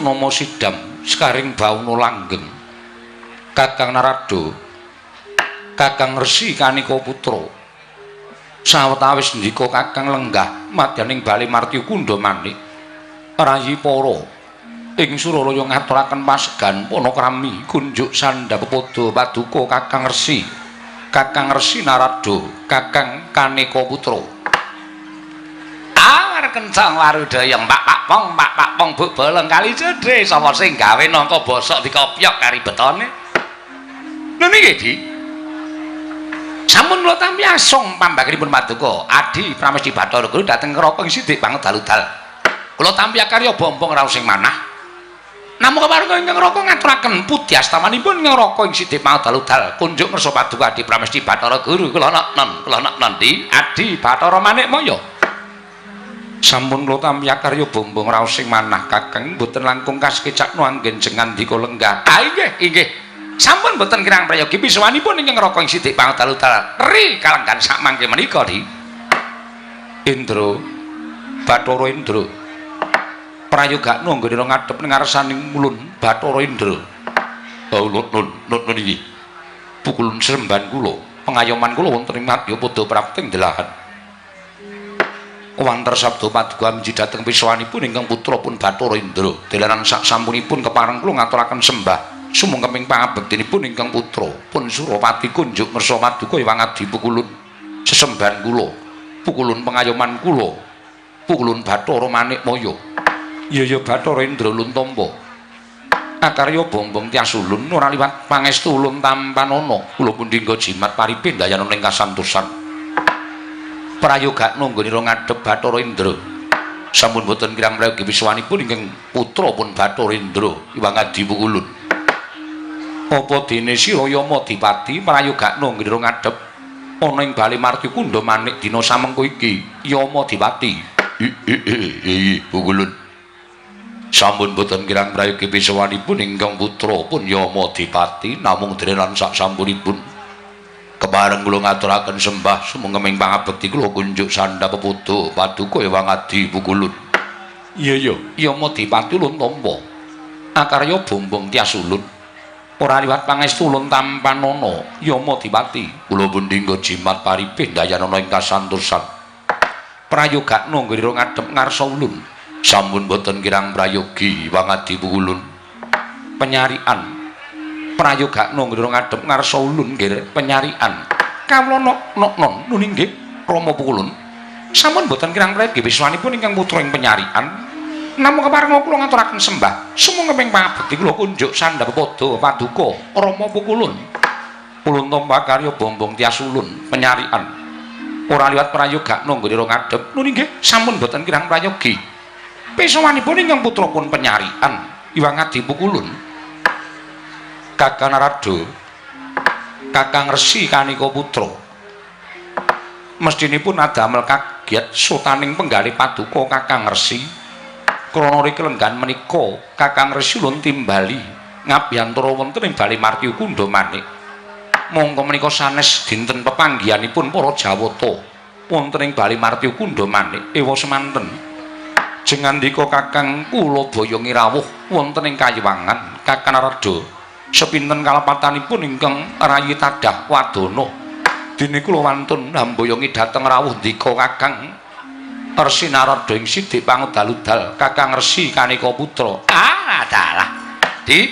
Purnama Sidam sekaring bauna langgeng Kakang Narada Kakang Resi Kanika Putra sawetawis ndika Kakang lenggah madyaning Bali Martya Kundha Manik rayi para ing Suralaya ngaturaken pasegan panakrami kunjuk sandhapada paduka Kakang Resi Narada Kakang Kanika Putra kencang larudaya Pak Pong buk bolong kali jedhe sapa sing gawe nangka bosok dikopyok kari betone lho niki Di sampun kula tampi asong pambagenipun paduka Adi Pramesti Bathara Guru dhateng Kraka Sidik banget dalu-dal kula tampi karya bombong raos sing manah namung kepareng ingkang Kraka ngaturaken pudi astamanipun ingkang Kraka ing Sidik banget dalu-dal kunjuk ngersa paduka Adi Pramesti Bathara Guru kula non Di Adi Bathara Manikmaya sampun kula tampi karya bombong raos sing manah Kakang mboten langkung kasekecakno anggen jengan dika lenggah inggih sampun mboten kirang prayogi pisawanipun ingkang Kraka ing Sidik banget dalu-dal ri kalenggan sak mangke menika Di Indra Bathara Indra prayogakno anggenira ngadhep ning ngarsaning mulun Bathara Indra nun iki pukulun seremban kula pengayoman kula wonten ing madya padha prapting delahan Wanter sabda paduka miji dhateng pisawanipun ingkang putra pun Bathara Indra delanan sak sampunipun kepareng kula ngaturaken sembah sumengkeping pangabektinipun ingkang putra pun Surapati kunjuk ngersa paduka Hyang Adi pukulun sesembahan kula pukulun pengayoman kula pukulun Bathara Manikmaya ya Bathara Indra Luntampa akarya bombong tias ulun ora liwat pangestu ulun tampanana kula pundhingga jimat paripindayana ing kasantosan prayogakno anggenira ngadhep Bathara Indra sampun boten kirang prayogi pisawanipun ingkang putra pun Bathara Indra Hyang Adi pukulun apa dene sira Yama Dipati prayogakno anggenira ngadhep ana ing Bali Martya Kundha Manik dina samengko iki Yama Dipati pukulun sampun boten kirang prayogi pisawanipun ingkang putra pun Yama Dipati namung derenan sak sampunipun kepareng kula ngaturaken sembah sumengkeming pangabekti kula kunjuk sandhapada paduka Hyang Adi pukulun iya Yama Dipati Luntampa akarya bombong tias ulun ora liwat pangestu ulun tampanana Yama Dipati kula pundhingga jimat paripindayana ing kasantosan prayogakno anggenira ngadhep ngarsa ulun sampun boten kirang prayogi Hyang Adi pukulun penyarian prayogakno anggenira ngadhep ngarsa ulun nggih penyarian kawula non nggih Rama pukulun sampun boten kirang prayogi pisawanipun ingkang putra ing penyarian namung kepareng kula ngaturaken sembah sumengkeping pangabekti kula kunjuk sandhapada paduka Rama pukulun Luntampa karya bombong tias ulun penyarian ora liwat prayogakno anggenira ngadhep nggih sampun boten kirang prayogi pisawanipun ingkang putra pun penyarian Hyang Adi pukulun Kakang Narada Kakang Resi Kanika Putra mestinipun adamel kagiat sutaning penggalih paduka Kakang Resi krana riki lenggan menika Kakang Resi ulun timbali ngabiyantara wonten ing Bali Martya Kundha Manik mongko menika sanes dinten pepanggihanipun para Jawata wonten ing Bali Martya Kundha Manik ewa semanten jengandika Kakang kula boyo ngirawuh wonten ing kayiwangan Kakang Narada sepinten kalepatanipun ingkang rayi tadah wadana dene kula wantun hamboyongi dhateng rawuh ndika Kakang Resi Narada ing Sidik Pangudaludal Kakang Resi Kanika Putra dalah Di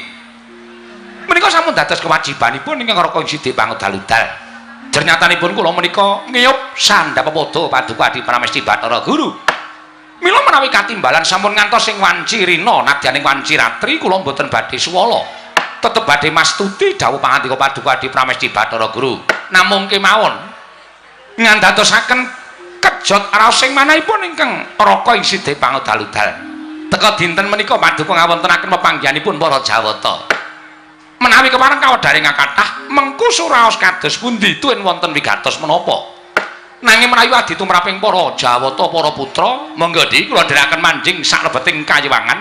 menika sampun dados kewajibanipun ingkang Kraka ing Sidik Pangudaludal jernyatanipun kula menika ngiyup sandhapada paduka Adi Pramesti Bathara Guru mila menawi katimbalan sampun ngantos sing wanci rina nadyaning wanci ratri kula mboten badhe suwala tetep badhe mastuti dawuh pangandika paduka Adi Pramesti Bathara Guru namung kemawon ngandadosaken kejot raos sing manahipun ingkang Kraka ing Sidik Pangudaludal teka dinten menika paduka ngawontenaken pepanggihanipun para Jawata menawi kepareng kawedharing kathah mengku suraos kados pundi tuwin wonten wigatos menapa nanging menawi adi tumraping para Jawata para putra monggo Di kula dherekaken manjing saklebeting kayiwangan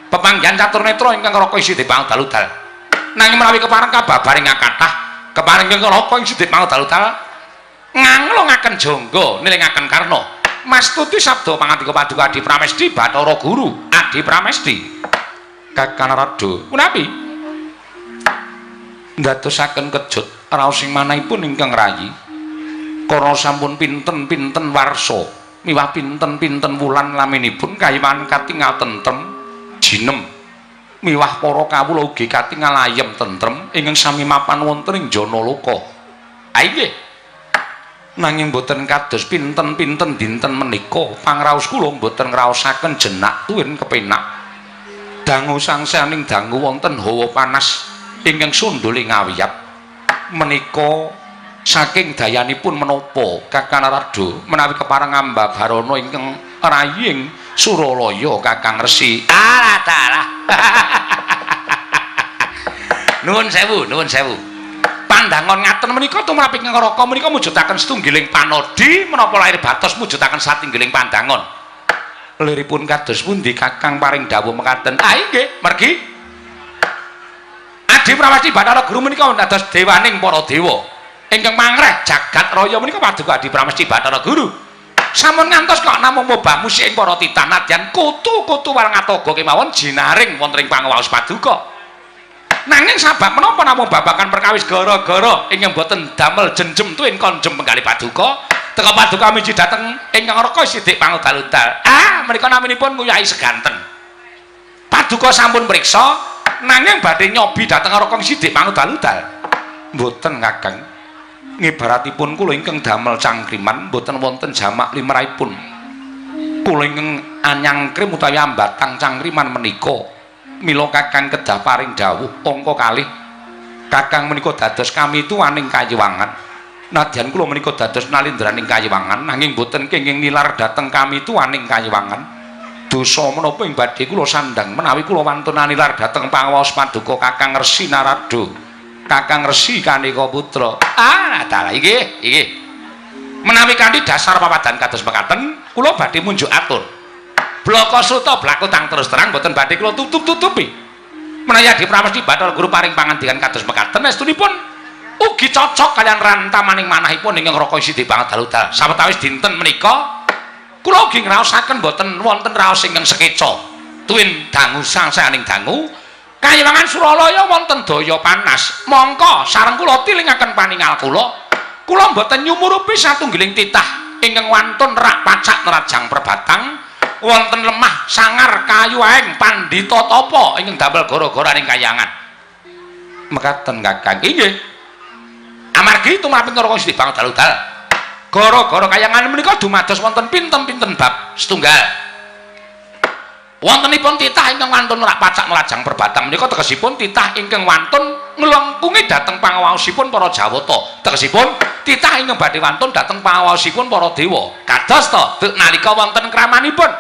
pepanggihan catur netra ingkang Kraka ing Sidik Pangudaludal nanging menawi kepareng kababaring kathah kepareng ingkang Kraka ing Sidik Pangudaludal nganglongaken jangga nilingaken karna mastuti sabda pangandika paduka Adi Pramesti Bathara Guru Adi Pramesti Kakang Rada punapi ndadosaken kejut raos ing manahipun ingkang rayi karena sampun pinten-pinten warsa miwah pinten-pinten wulan laminipun kayiman katingal tentrem jinem miwah para kawula ugi katingal ayem tentrem ingkang sami mapan wonten ing Janaloka. Ha inggih. Nanging boten kados pinten-pinten dinten menika pangraos kula boten ngraosaken jenak tuwin kepenak. Dangu sangsaning dangu wonten hawa panas ingkang sundule ngawiyat menika saking dayanipun menapa Kakang Rada menawi kepareng ambabarana ingkang raying Suralaya Kakang Resi. Alah dalah. Nuwun sewu, nuwun sewu. Pandangon ngaten menika tumrap ingkang Raka menika mujudaken setunggiling panodi menapa lair batos mujudaken satinggiling pandangon. Liripun kados pundi Kakang paring dawuh mekaten? Ah inggih, mergi. Adi Prawasti Bathara Guru menika dados dewaning para dewa. Ingkang mangreh jagat raya menika paduka Adi Prawasti Bathara Guru. Sampun ngantos kok namung mobah musik ing para titah nadyan kutu-kutu warngataga kemawon jinaring wonten ing pangawaos paduka. Nanging sabab menapa namung babagan perkawis gara-gara ingkang boten damel jenjem tuwin konjem penggalih paduka. Teka paduka miji dateng ingkang Raka Sidik Pangudal-udal. Ah, menika naminipun nguyahi seganten. Paduka sampun priksa nanging badhe nyobi dateng Raka Sidik Pangudal-udal. Mboten Kakang. Ngibaratipun kula ingkang damel cangkriman mboten wonten jamak limrahipun. Kula ingkang anyangkrim utawi ambatang cangkriman menika mila Kakang kedah paring dawuh angka kalih. Kakang menika dados kami tuwaning kayiwangan. Nadyan kula menika dados nalindraning kayiwangan nanging boten kenging nilar dhateng kami tuwaning kayiwangan. Dosa menapa ing badhe kula sandhang menawi kula wantun nilar dhateng pangawaos paduka Kakang Resi Narada. Kakang Resi Kanika Putra. Ah, dalah inggih, inggih. Menawi kanthi dasar papadan kados mekaten, kula badhe munjuk atur. Blaka Sruta blaku tang terus terang boten badhe kula tutup-tutupi. Menawi Adi Prawasti Bathara Guru paring pangandikan kados mekaten estunipun ugi cocok kalian rantamaning manahipun ingkang Raka Sidik Pangudal-udal. Sawetawis dinten menika kula ugi ngraosaken boten wonten raos ingkang sekeca. Tuwin dangu sangsaning dangu kayiwangan Suralaya wonten daya panas. Mongko sareng kula tilingaken paningal kula. Kula boten nyumurupi satunggiling titah ingkang wantun rak pacak nerajang perbatang wonten lemah sangar kayu aeng pandita tapa ingkang damel gara-garaning kayangan. Mekaten Kakang. Inggih. Amargi tumraping Raka Sidik Pangudal-udal gara-gara kayangan menika dumados wonten pinten-pinten bab setunggal wontenipun titah ingkang wantun rak pacak nelajang perbatang menika tegesipun titah ingkang wantun nglengkungi dhateng pangawaosipun para Jawata, tegesipun titah ingkang badhe wantun dhateng pangawaosipun para dewa kados to nalika wonten kramanipun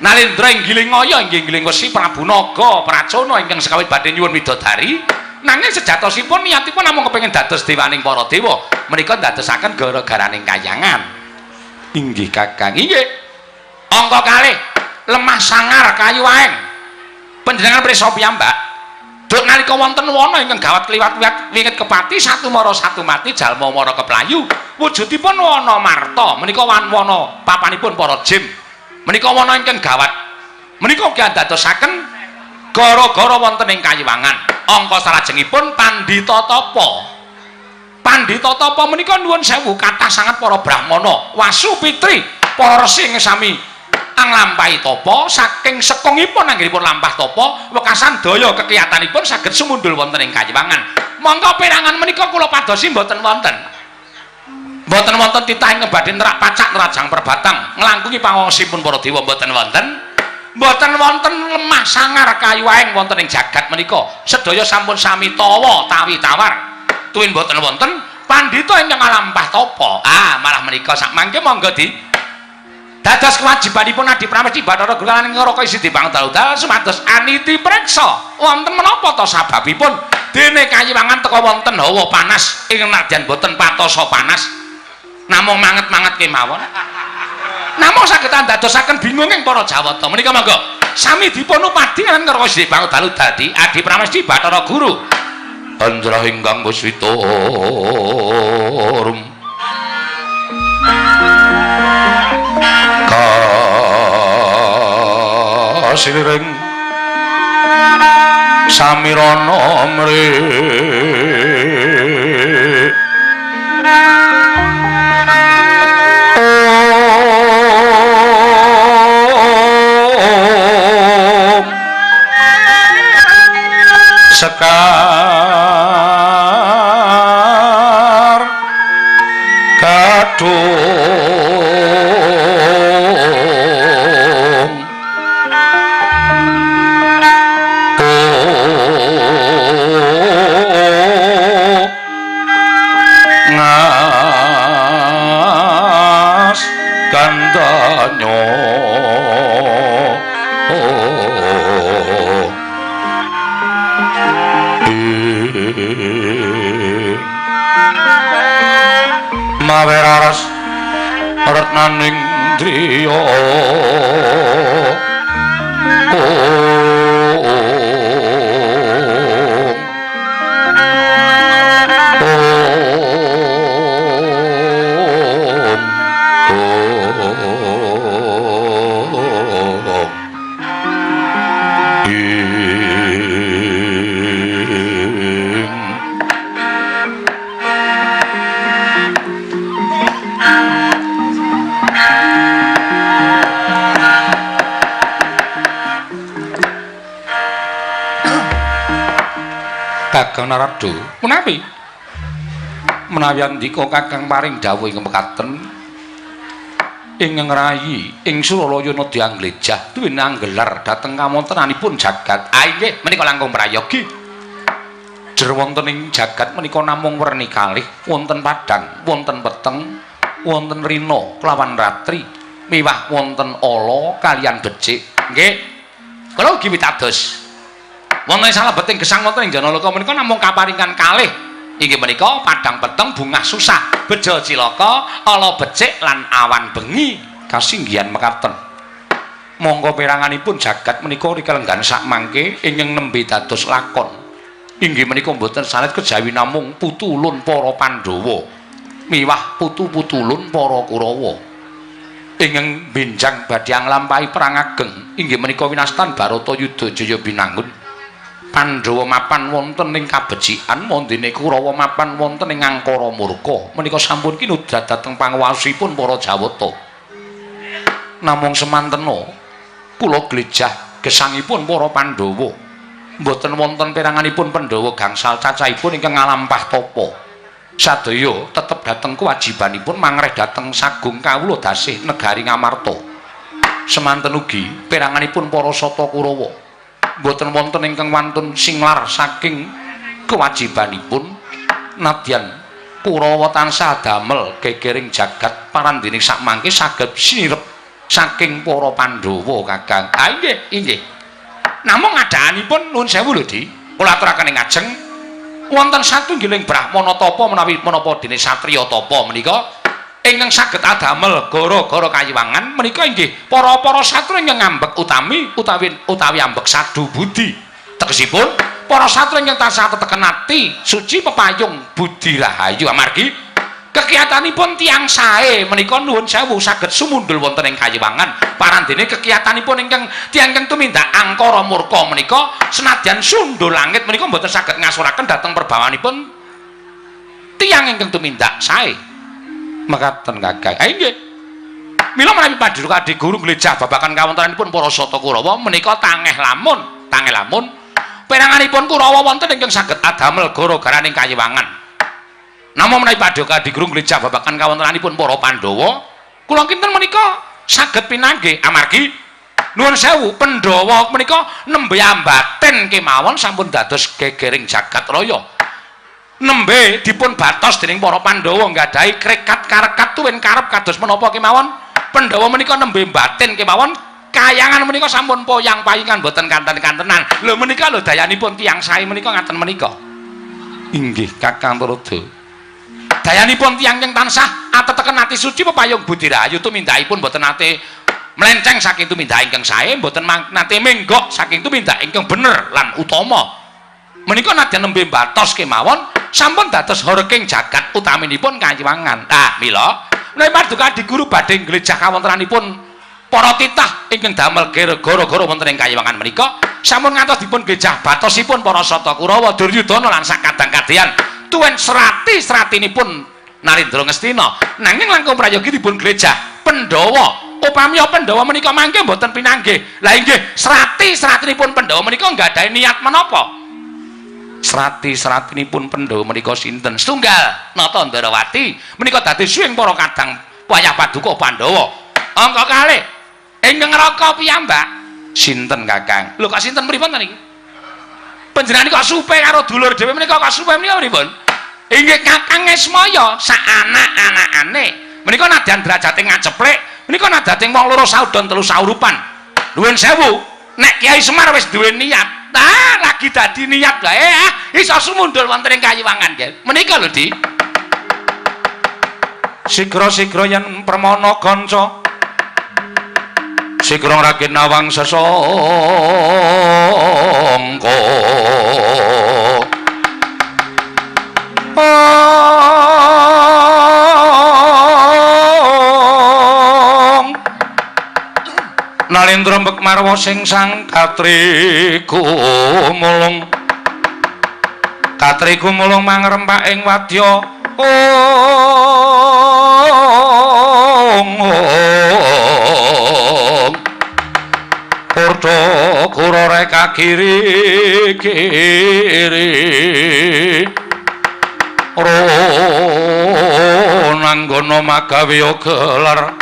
Nalindra inggiling ngaya inggih inggiling Wesi Prabu Naga Pracana ingkang sekawit badhe nyuwun widodari. Nanging sejatosipun niatipun namung kepengin dados dewaning para dewa menika ndadosaken gara-garaning kayangan. Inggih Kakang. Inggih. Angka kalih lemah sangar kayu aeng. Panjenengan prisa piyambak. Duk nalika wonten wana ingkang gawat kliwat wingit kepati satu mara satu mati jalma mara keplayu. Wujudipun wana marta menika wana papanipun para jim. Menika wana ingkang gawat. Menika ugi ndadosaken gara-gara wonten ing kayiwangan. Angka salajengipun Pandita Tapa. Pandita Tapa menika nuwun sewu kathah sanget para brahmana, Wasupitri, para resi ing sami anglampahi tapa saking sekungipun anggenipun lampah tapa wekasan daya kekiyatanipun saged sumundul wonten ing kayiwangan. Monggo perangan menika kula padosi mboten wonten. Mboten wonten titah ing badhe nerak pacak nerajang perbatang nglangkungi pangaosipun para dewa mboten wonten. Mboten wonten lemah sangar kayu aeng wonten ing jagat menika. Sedaya sampun sami tawa tawi tawar. Tuwin mboten wonten pandhita ingkang lampah tapa. Ah, malah menika sak mangke monggo di dados kewajibanipun Adi Prawasti Bathara Guru lan Raka Sidik Pangudal-udal sumados aniti preksa wonten menapa to sababipun dene kayiwangan teka wonten hawa panas ingkang nadyan boten patosa panas namung manget-manget kemawon. Namung saged ndadosaken bingunging para Jawata. Menika monggo sami dipun upadi lan Raka Sidik Pangudal-udal dadi Adi Prawasti Bathara Guru. Anjrah ingkang Puswita rum kasiliring samirana mrih sekar kadung ngas gandanyo maweraras retnaning driya Kakang Narada menawi andika kakang paring dawuh ing mekaten ing ngrayi ing Suralaya nedya nglejah duwe anggelar dhateng kawontenanipun jagat inggih menika langkung prayogi jer wonten ing jagat menika namung werni kalih wonten padang wonten peteng wonten rina kelawan ratri miwah wonten ala kaliyan becik nggih kula ugi pitados wonten salebeting gesang wonten ing Janalaka menika namung kaparingan kalih inggih menika padang peteng bungah susah beja cilaka ala becik lan awan bengi kasinggihan mekaten monggo peranganipun jagat menika rikelenggan sak mangke ingkang nembe dados lakon inggih menika mboten sanes kejawi namung putulun para Pandhawa miwah putu-putulun para Kurawa ingkang benjang badhe nglampahi perang ageng inggih menika winastan Baratayuda Jaya binangun Pandhawa mapan wonten ing kabecikan mondene Kurawa mapan wonten ing angkara murka menika sampun kinudrat dhateng panguwasipun para Jawata namung semantena kula glejah gesangipun para Pandhawa mboten wonten peranganipun Pandhawa gangsal cacahipun ingkang ngalampah tapa sadaya tetep dhateng kewajibanipun mangreh dhateng sagung kawula dasih negari Ngamarta semanten ugi peranganipun para Sata Kurawa mboten wonten ingkang wantun singlar saking kewajibanipun nadyan Kurawa tansah damel gegering jagat parandene sakmangke saged sinirep saking para Pandhawa Kakang inggih namung adaanipun nuwun sewu lho Di kula aturaken ing ajeng wonten satunggiling brahmana tapa menawi menapa dene satriya tapa menika ingkang saged adamel gara-gara kayiwangan menika inggih para-para satru ingkang ngambek utawi ambek sadu budi tegesipun para satru ingkang tansah teteken ati suci pepayung budi rahayu amargi kekiyatanipun tiyang sae menika nuwun sewu saged sumundul wonten ing kayiwangan parandene kekiyatanipun ingkang tiyang ingkang tumindak angkara murka menika senadyan sundul langit menika mboten saged ngasuraken dhateng perbawanipun tiyang ingkang tumindak sae mekaten Kakang inggih mila menawi Pandhawa Adi Guru nglejah babagan kawontenanipun para Sata Kurawa menika tangeh lamun peranganipun Kurawa wonten ingkang saged adamel gara-garaning kayiwangan namung menawi Pandhawa Adi Guru nglejah babagan kawontenanipun para Pandhawa kula kinten menika saged pinanggih amargi nuwun sewu Pandhawa menika nembe ambaten kemawon sampun dados gegering jagat raya nembe dipun batos dening para Pandhawa nggadahi krekat karekat tuwin karep kados menapa kemawon Pandhawa menika nembe batin kemawon kayangan menika sampun poyang-payingan boten kanten-kantenan lho menika lho dayanipun tiyang sae menika ngaten menika inggih Kakang Narada dayanipun tiyang yang tansah ateteken ati suci pepayung budi rahayu tumindakipun boten nate melenceng saking tumindak ingkang sae boten nate menggok saking tumindak ingkang bener lan utama menika nadyan nembe batos kemawon sampun dados horking jagat utaminipun kayiwangan. Mila menawi Pandhawa Adi Guru badhe nglejah kawontenanipun para titah ingkang damel gara-gara wonten ing kayiwangan menika sampun ngantos dipun gejah batosipun para Sata Kurawa Duryudana lan sakadang-kadheyan tuwin serati-seratinipun Narendra Ngastina nanging langkung prayogi dipun glejah Pandhawa upami Pandhawa menika mangke mboten pinanggih lah inggih serati-seratinipun Pandhawa menika nggadahi niat menapa serati-seratinipun Pandhawa menika sinten setunggal Nata Ndarawati menika dadi suwing para kadang wayah paduka Pandhawa angka kalih ingkang Raka piyambak sinten Kakang lho kok sinten pripun niki panjenengan kok supe karo dulur dhewe menika kok supe menika pripun inggih Kakang Esmaya sak anak-anakane menika nadyan derajate ngaceplek menika nadating wong loro saudon telu saurupan nuwun sewu nek Kiai Semar wis duwe niat lagi dadi niat wae iso sumundul wonten ing Kayuwangan nggih menika lho Di sigra-sigra yen permana kanca sigra rakin nawang sesangka Nalendra Mbekmarwa sing sang Katri Gumulung mangrempak ing wadya Purta Kurare kagiri-giri Ranggana magawe gelar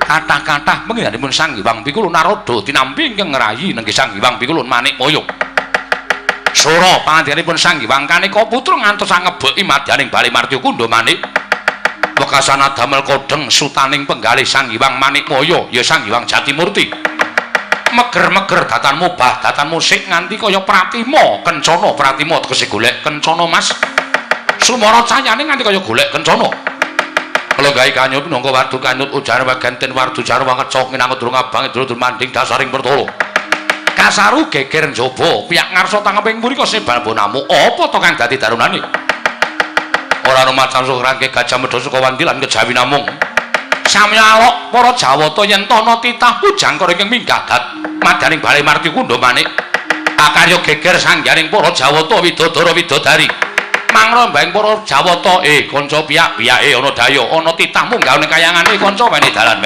Kathah-kathah penggalipun Sang Hyang Pikulun Narada tinampi ingkang ngrayi nenggih Sang Hyang Pikulun Manikmaya Sura pangandikanipun Sang Hyang Kanika Putra ngantos ngebeki madyaning Bali Martyakunda Manik wekasana damel kodheng sutaning penggalih Sang Hyang Manikmaya ya Sang Hyang Jatimurti meger-meger datan mubah datan musik nganti kaya pratima kencana pratima tegese golek kencana Mas sumara cahayane nganti kaya golek kencana kala gawe kanyut minangka wardu kanyut ujar waganten wardu jar wangecok minangka durung abang durung manding dasaring pertolo kasaru geger njaba piyak ngarsa tangeping mrika sebal bonamu apa to kang dadi darunane ora ana macam sukrake gajah medha saka wandi lan kejawi namung samyalok para Jawata yen tana titah pujang karo ingkang minggadat madaning Bali Martyakunda Manik akarya geger sanggaring para Jawata widodara widodari mangrembang para Jawata kanca piyak-piyake ana daya ana titah munggah ning kayangane kanca wene dalan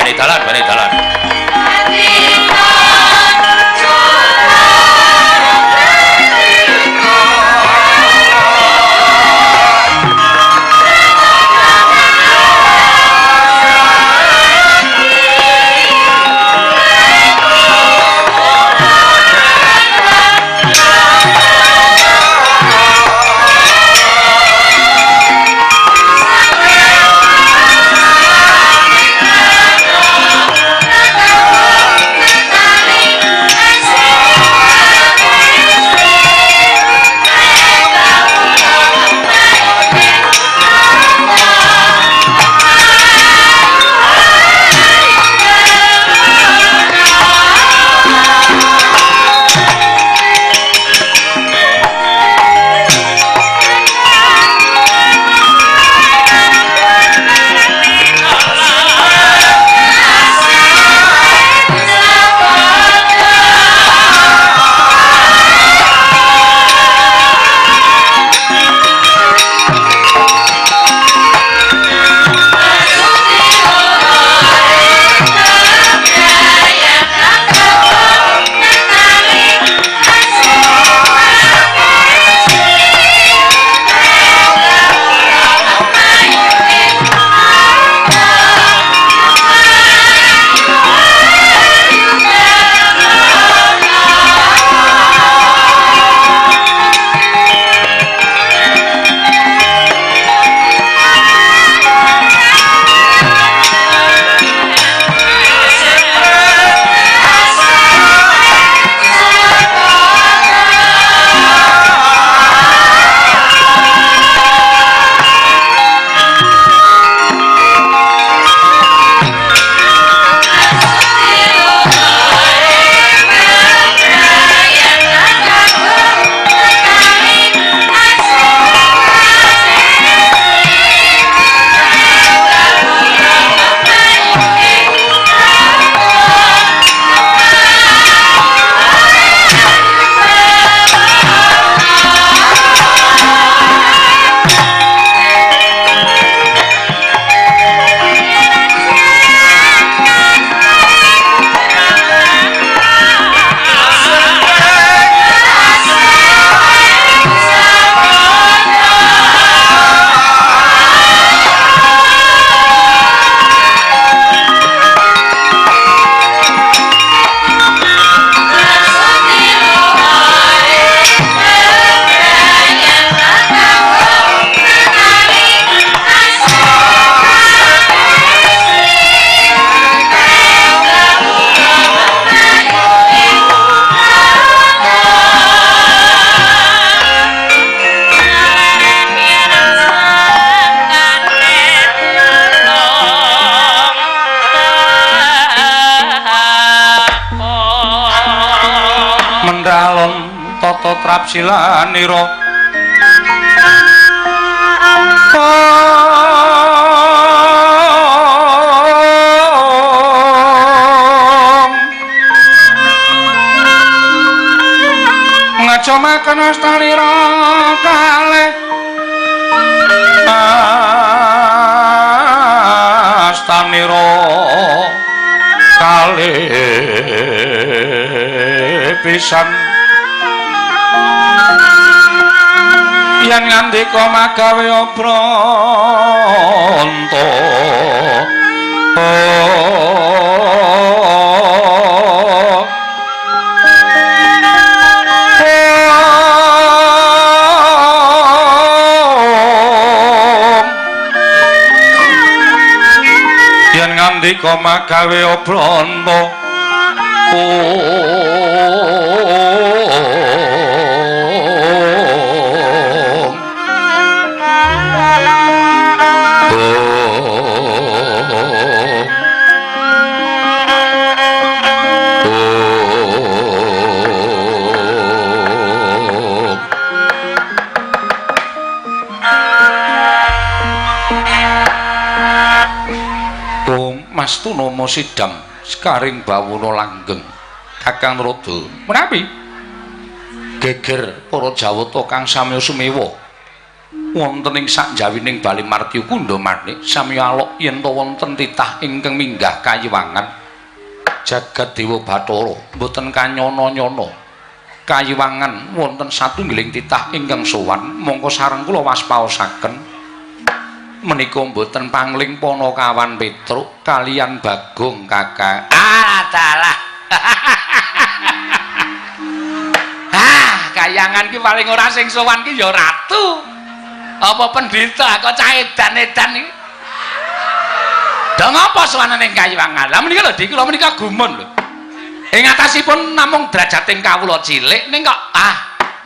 trapsilanira ngacomaken astanira kalih astanira kalih pisan yen ngandika magawe obranta yen ngandika magawe obranta Mastu nama sidam sekaring bawuna langgeng Kakang Rada menawi geger para Jawata kang samya sumewa wonten ing sakjawining Bali Martya Kundamanik samya alok yen to wonten titah ingkang minggah kayiwangan jagat Dewa Bathara boten kanyana-nyana kayiwangan wonten satunggiling titah ingkang sowan mongko sareng kula waspaosaken menika mboten pangling Panakawan Petruk kalian Bagong Kakang. Dalah. Kayangan ki paling ora sing sowan ki ya ratu. Apa pendhita kok cah edan-edan iki? Dong apa sowanane ing kayiwangan? Lah menika lho Dik, kula menika gumun lho. Ing atasipun namung drajating kawula cilik ning kok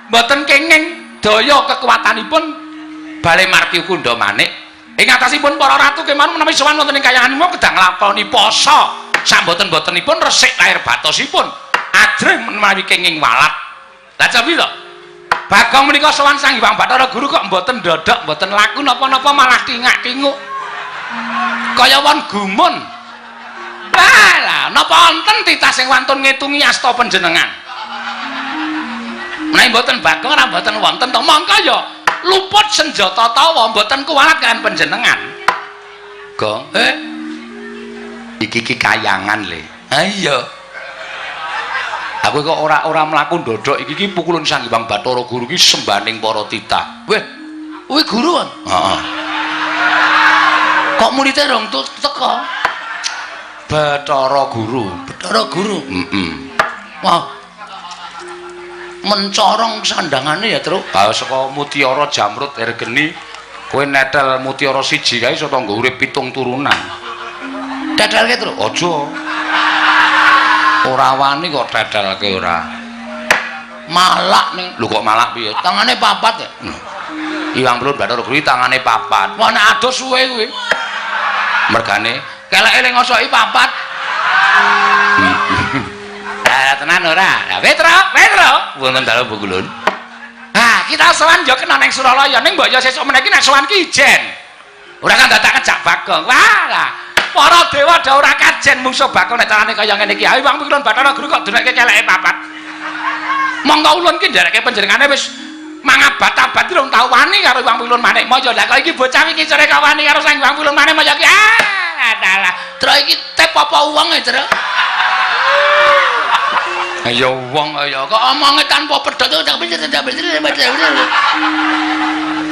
mboten kenging daya kekuatanipun Bali Martya Kundamanik. Ing atasipun para ratu kemawon menawi sowan wonten ing kayanganipun kedang nglakoni poso samboten-botenipun resik lahir batosipun ajrih menawi kenging walat. Lah cobi to Bagong menika sowan Sang Hyang Bathara Guru kok mboten ndodok mboten laku napa-napa malah tingak-tinguk kaya wong gumun. Lah napa wonten titah sing wantun ngitungi asta panjenengan menawi mboten Bagong ora mboten wonten to mongko ya luput senjata tawa mboten kuwalat kan panjenengan. Gong, iki kayangan le. Ha iya. Aku kok ora mlaku ndodok iki pukulan Sang Hyang Bathara Guru iki sembaning para titah. Weh, kuwi guru kan? Heeh. Kok muridé rong teko? Bathara Guru. Bathara Guru. Heeh. Wah. Mencorong sandangane ya, Truk. Kalau saka Mutiara Jamrut Ergeni, kowe netel Mutiara siji kae iso tanggo urip 7 turunan. Tetelke, Truk. Aja. Ora wani kok tetelke ora. Malak ning. Lho kok malak piye? Tangane papat ya. Iwang Pelun Bathara Guru tangane papat. Wah nek adoh suwe kuwi. Mergane keleke ning ngosoki papat. Tenan ora. Lah Petro wonten dalu Bukulun. Kita sowan yo kena ning Suralaya ning mbok yo sesuk meniki nek sowan ki ijen. Ora kan dadak kejak Bagong. Wah lah. Para dewa ora ora kajen mungsuh Bagong nek carane kaya ngene iki. Ayo Wang Bukulun Bathara Guru kok duneke keleke papat. Monggo ulun ki ndereke panjenengane wis mangabat-abat rong tau wani karo Wang Bukulun Manik Maya. Lah kok iki bocah iki cere kawani karo Sang Wang Bukulun Manik Maya ki. Dalah. Terus iki tep apa wong e, Tru? Ya wong ya kok omonge tanpa pedhot tak bener.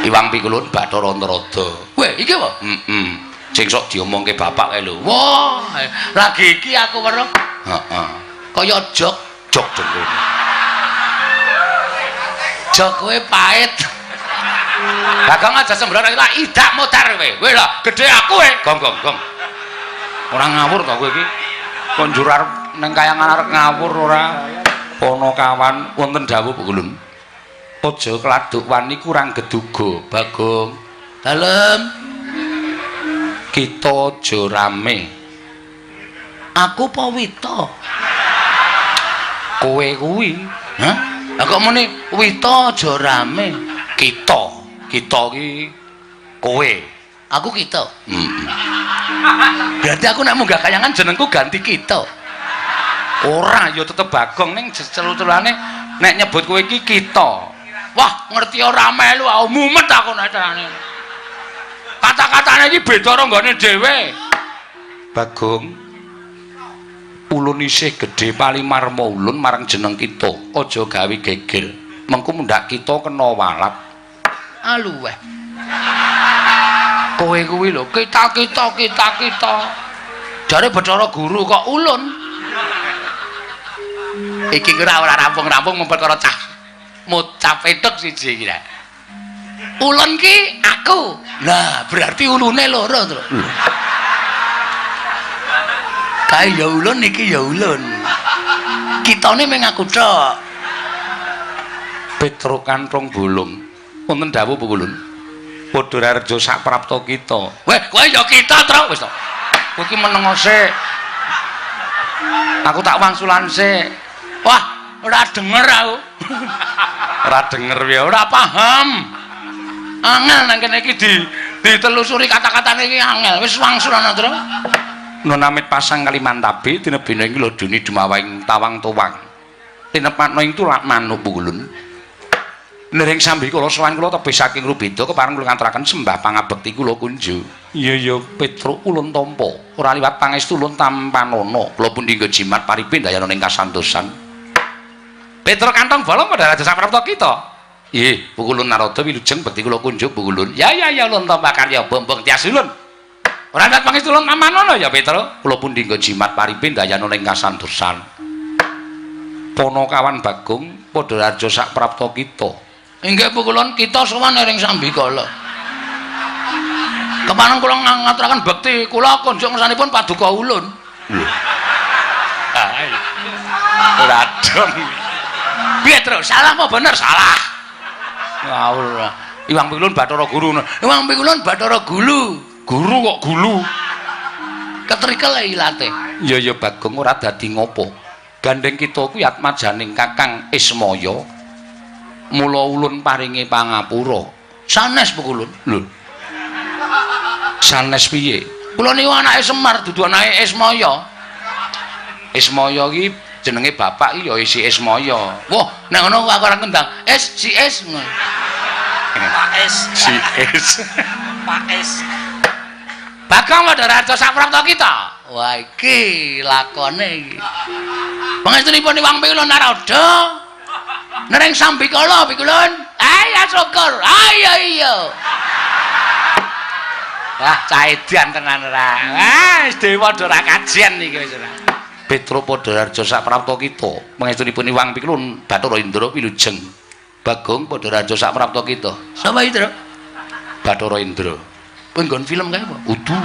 Iwang Pikulun Bathara Antarada. Weh, iki apa? Heeh. Sing sok diomongke bapak kae lho. Wah, lagi iki aku weruh. Heeh. Kaya jok dengkul. Jok kowe pait. Bagong aja sembrono lak idak modar kowe. Kowe lho, gedhe aku kowe. Gong. Ora ngawur kok kowe iki. Kok njur arep nang kayangan arep ngawur ora. Panakawan wonten dawuh Bukulun. Aja kladuk wani kurang geduga, Bagong. Dalem. Kita aja rame. Aku Pawita. Kowe kuwi, hah? Lah kok muni Wita aja rame. Kita ki kowe. Aku kita. Berarti aku nek munggah kayangan jenengku ganti kita. Ora ya tetep Bagong ning celu-celane nek nyebut kowe iki kita. Wah, ngerti ora melu aku mumet aku nek carane. Kata-katane iki beda karo nggone dhewe. Bagong ulun isih gedhe Palimarma ulun marang jeneng kita. Aja gawe geger. Mengko mundak kita kena walap. Aluweh. Kowe kuwi lho kita. Jare Bathara Guru kok ulun. Iki ora rampung-rampung memperkara cah. Mocap petuk siji iki. Ulun ki aku. Lah, berarti ulune loro to. Kae ya ulun iki ya ulun. Kitane mung aku tok. Petro Kanthong Bolong. Wonten dawuh Bu Ulun. Padha rareja sak prapta kita. Weh, kowe ya kita, Tru. Wis to. Kowe iki menengo sik. Aku tak wangsulan sik. Wah, ora denger aku. Ora denger ya, ora paham. Angel nang kene iki ditelusuri kata-katane iki angel. Wis wangsulan, Tru. Nun amit pasang Kalimantabe tinebene iki lho duni dumawing tawang tuwang. Tinepatno ing tulak manuk Bu Ulun. Nering sambi kula sowan kula tebih saking Rubeda kepareng kula ngaturaken sembah pangabekti kula kunju. Iya Petruk ulun tampa, ora liwat pangestu ulun tampanana. Kula pun dinggo jimat paripin dayana ing kasantosan. Petruk Kanthong Bolong padha raja saprapta kita. Nggih, Pukulun Narada wilujeng bekti kula kunjuk Bu Ulun. Ya ulun tampa karya bombong tias ulun. Ora liwat pangestu ulun tampanana ya Petruk. Kula pun dinggo jimat paripin dayana ing kasantosan. Panakawan Bagong padha raja saprapta kita. Inggih Pukulun kita sowan ring Sambikala. Kepareng kula ngaturaken bekti kula kunjuk ngersanipun paduka ulun. Lho. Ora dong. Piye terus? Salah apa bener? Salah. Ngawur. Iwang Pikulun Bathara Guru. Iwang Pikulun Bathara Gulu. Guru kok gulu. Ketrikel ilate. Ya Bagong ora dadi ngopo. Gandeng kita kuwi atmajaning Kakang Ismaya. Mula ulun paringi pangapura. Sanes Pukulun. Lho. Sanes piye? Kula niku anake Semar dudu anake Ismaya. Ismaya iki jenenge bapak iki ya isi Ismaya. Wah, nek ngono aku ora kendang. Si Es. Pak Es. Si Es. Pak Es. Bagong padha raja saprapta kita. Wah, iki lakone iki. Pangestunipun Iwang Pikulun Narada. Nering Sambikala Pikulun. Ayo syukur. Ayo iya. Wah, cah edan tenan ora. Wis dewa ora kajian iki wis ora. Petruk padha raja saprapta kita. Pangestunipun Iwang Pikulun Bathara Indra wilujeng. Bagong padha raja saprapta kita. Sapa iki, Tru? Bathara Indra. Kowe nggon film kae apa? Udu.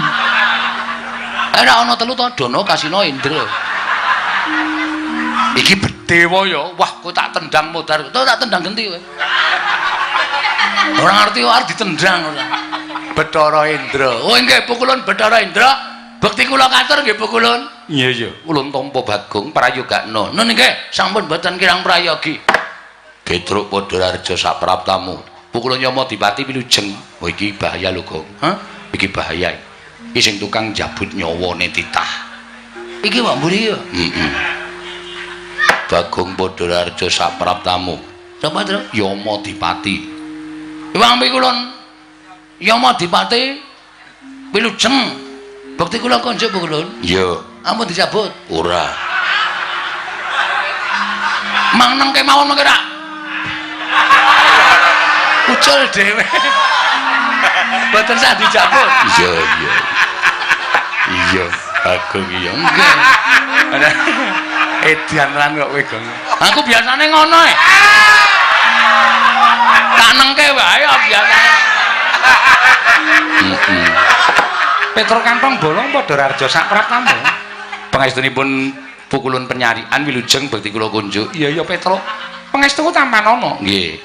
Ora ana telu to, Dana Kasina Indra. Iki bedewa ya. Wah, kok tak tendang modar. Kok tak tendang genti kowe. Ora ngerti kok arep ditendang ora. Bathara Indra. Oh nggih Pukulun Bathara Indra. Bekti kula katur nggih Pukulun. Iya. Ulun tampa Bagong prayogakna. Nun nggih sampun boten kirang prayogi. Petruk padha raja sapraptamu. Pukulun Yama Dipati wilujeng. Oh iki bahaya lho, Gong. Hah? Iki bahaya. Iki sing tukang jabut nyawane titah. Iki wae mburi ya. Bagong padha raja sapraptamu. Sapa, Tru? Yama Dipati. Iwang Pikulun Yama Dipati wilujeng. Bekti kula konjuk Pukulun. Iya. Ampun dicabut. Ora. Mang nang kemawon mengke ra. Ucul dhewe. Mboten sah dicabut. Iya. Bagong iya. Nggih. Edan lan kok kowe, Gong. Aku biasane ngono e. Tak nengke wae biasane. Petruk Kanthong Bolong padha raja sapraptamu. Pangestunipun Pukulun Penyarian wilujeng bekti kula kunjuk. Iya Petruk. Pangestuku tampanana. Nggih.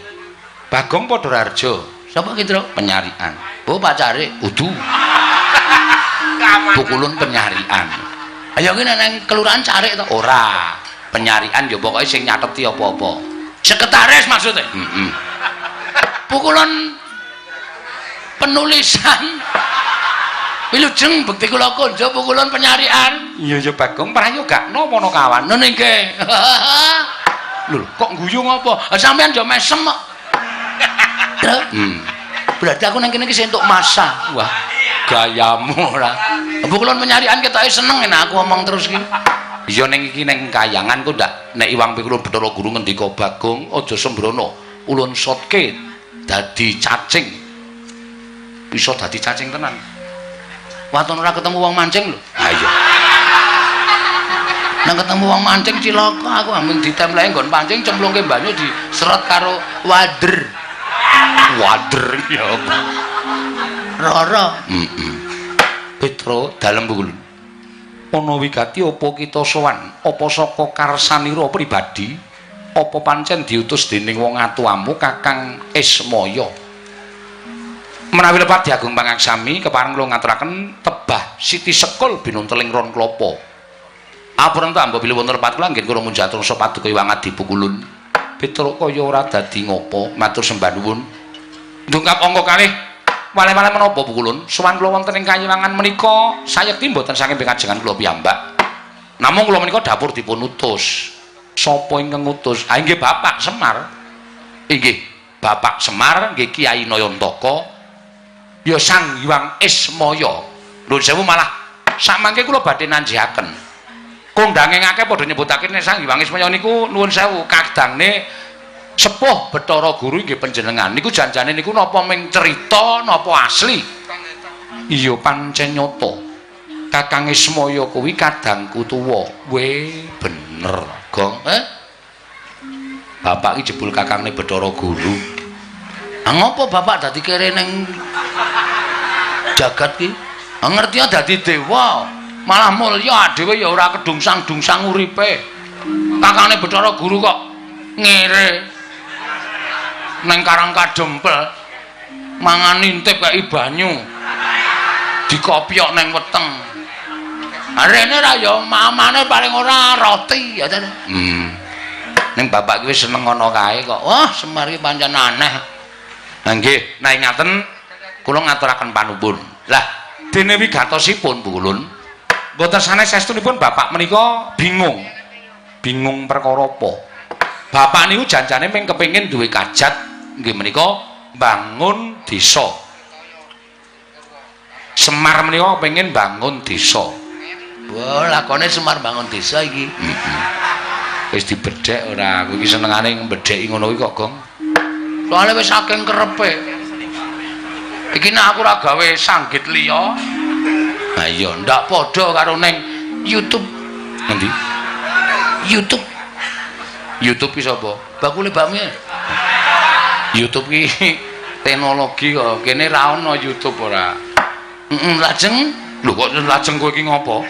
Bagong padha raja. Sapa ki, Tru? Penyarian. Oh, pacare. Udu. Pukulun Penyarian. Ayo ki nang kelurahan Carik to? Ora. Penyarian ya pokoke sing nyateti apa-apa. Sekretaris maksudnya? Pukulan penulisan wilujeng bekti kula konco pukulan penyarian. Iya ya Bagong prayoga napa kawan nggih. Lho kok guyu apa? Sampeyan yo mesem kok. Berarti aku nang kene iki entuk masa. Wah, gayamu ora. Pukulan penyarian ketoke seneng enak aku ngomong terus iki. Iya ning iki ning kayangan kok ndak nek Iwang Pikulun Bathara Guru ngendika Bagong aja sembrono. Ulun sotke dadi cacing. Bisa dadi cacing tenan. Waton ora ketemu wong mancing lho. Ha iya. Nang ketemu wong mancing cilaka aku amun ditemleki nggon pancing cemplungke banyu diseret karo wader. Wader ya apa? Rara. Petro dalem Bukul. Ana wigati apa kita sowan? Apa saka karsanira pribadi? Apa pancen diutus dening wong atuamu Kakang Ismaya? Menawi lepat Diagung Pangaksami kepareng kula ngaturaken tebah Siti Sekul binunteling ron klapa. Apuran ta mbok bilih wonten lepat kula nggih kula munjatur sapaduka Iwang Adi Pukulun. Petro kaya ora dadi ngopo, matur sembah nuwun. Ndungkap angka kalih wale-wale menapa Pukulun? Sowan kula wonten ing kayiwangan menika sayekti mboten saking pekajengan kula piyambak. Namung kula menika dapur dipun utus. Sapa ingkang ngutus? Ah nggih Bapak Semar. Inggih, Bapak Semar nggih Kyai Nayantaka. Ya Sang Hyang Ismaya. Nuwun sewu malah samangke kula badhe nanjihaken. Kondange ngake padha nyebutake nek Sang Hyang Ismaya niku nuwun sewu kadangne sepuh Bathara Guru nggih panjenengan. Niku janjane niku napa ming cerita napa asli? Iya pancen nyata. Kakang Ismaya kuwi kadangku tuwa. Weh bener, Gong. Bapak iki jebul kakangne Bathara Guru. Ah ngopo bapak dadi kere ning jagat ki? Ah ngerti dadi dewa, malah mulya dhewe ya ora kedungsang-dungsang uripe. Kakane Bathara Guru kok ngere neng Karang Kadempel mangan intip kaya banyu dikopyok neng weteng. Arene ra ya mamane paling ora roti ya ta. Ning bapak ki wis seneng ngono kae kok. Wah, Semar ki pancen aneh. Nggih, nek ngaten kula ngaturaken panuwun. Lah, dene wigatosipun Pukulun, mboten sanes sestunipun bapak menika bingung. Bingung perkara apa? Bapak niku janjane mung kepengin duwe kajat nggih menika bangun desa. Semar menika kepengin bangun desa. Wah, lakone Semar bangun desa iki. Wis dibedhek ora, aku iki senengane mbedheki ngono iki kok, Gong. Soale wis saking kerepe. Iki nek aku ora gawe sanggit liya. Ha iya, ndak padha karo ning YouTube. Endi? YouTube. YouTube iki sapa? Bakule bakmi. YouTube iki teknologi kok. Kene ra ono YouTube ora. Lajeng lho kok lajeng kowe iki ngopo?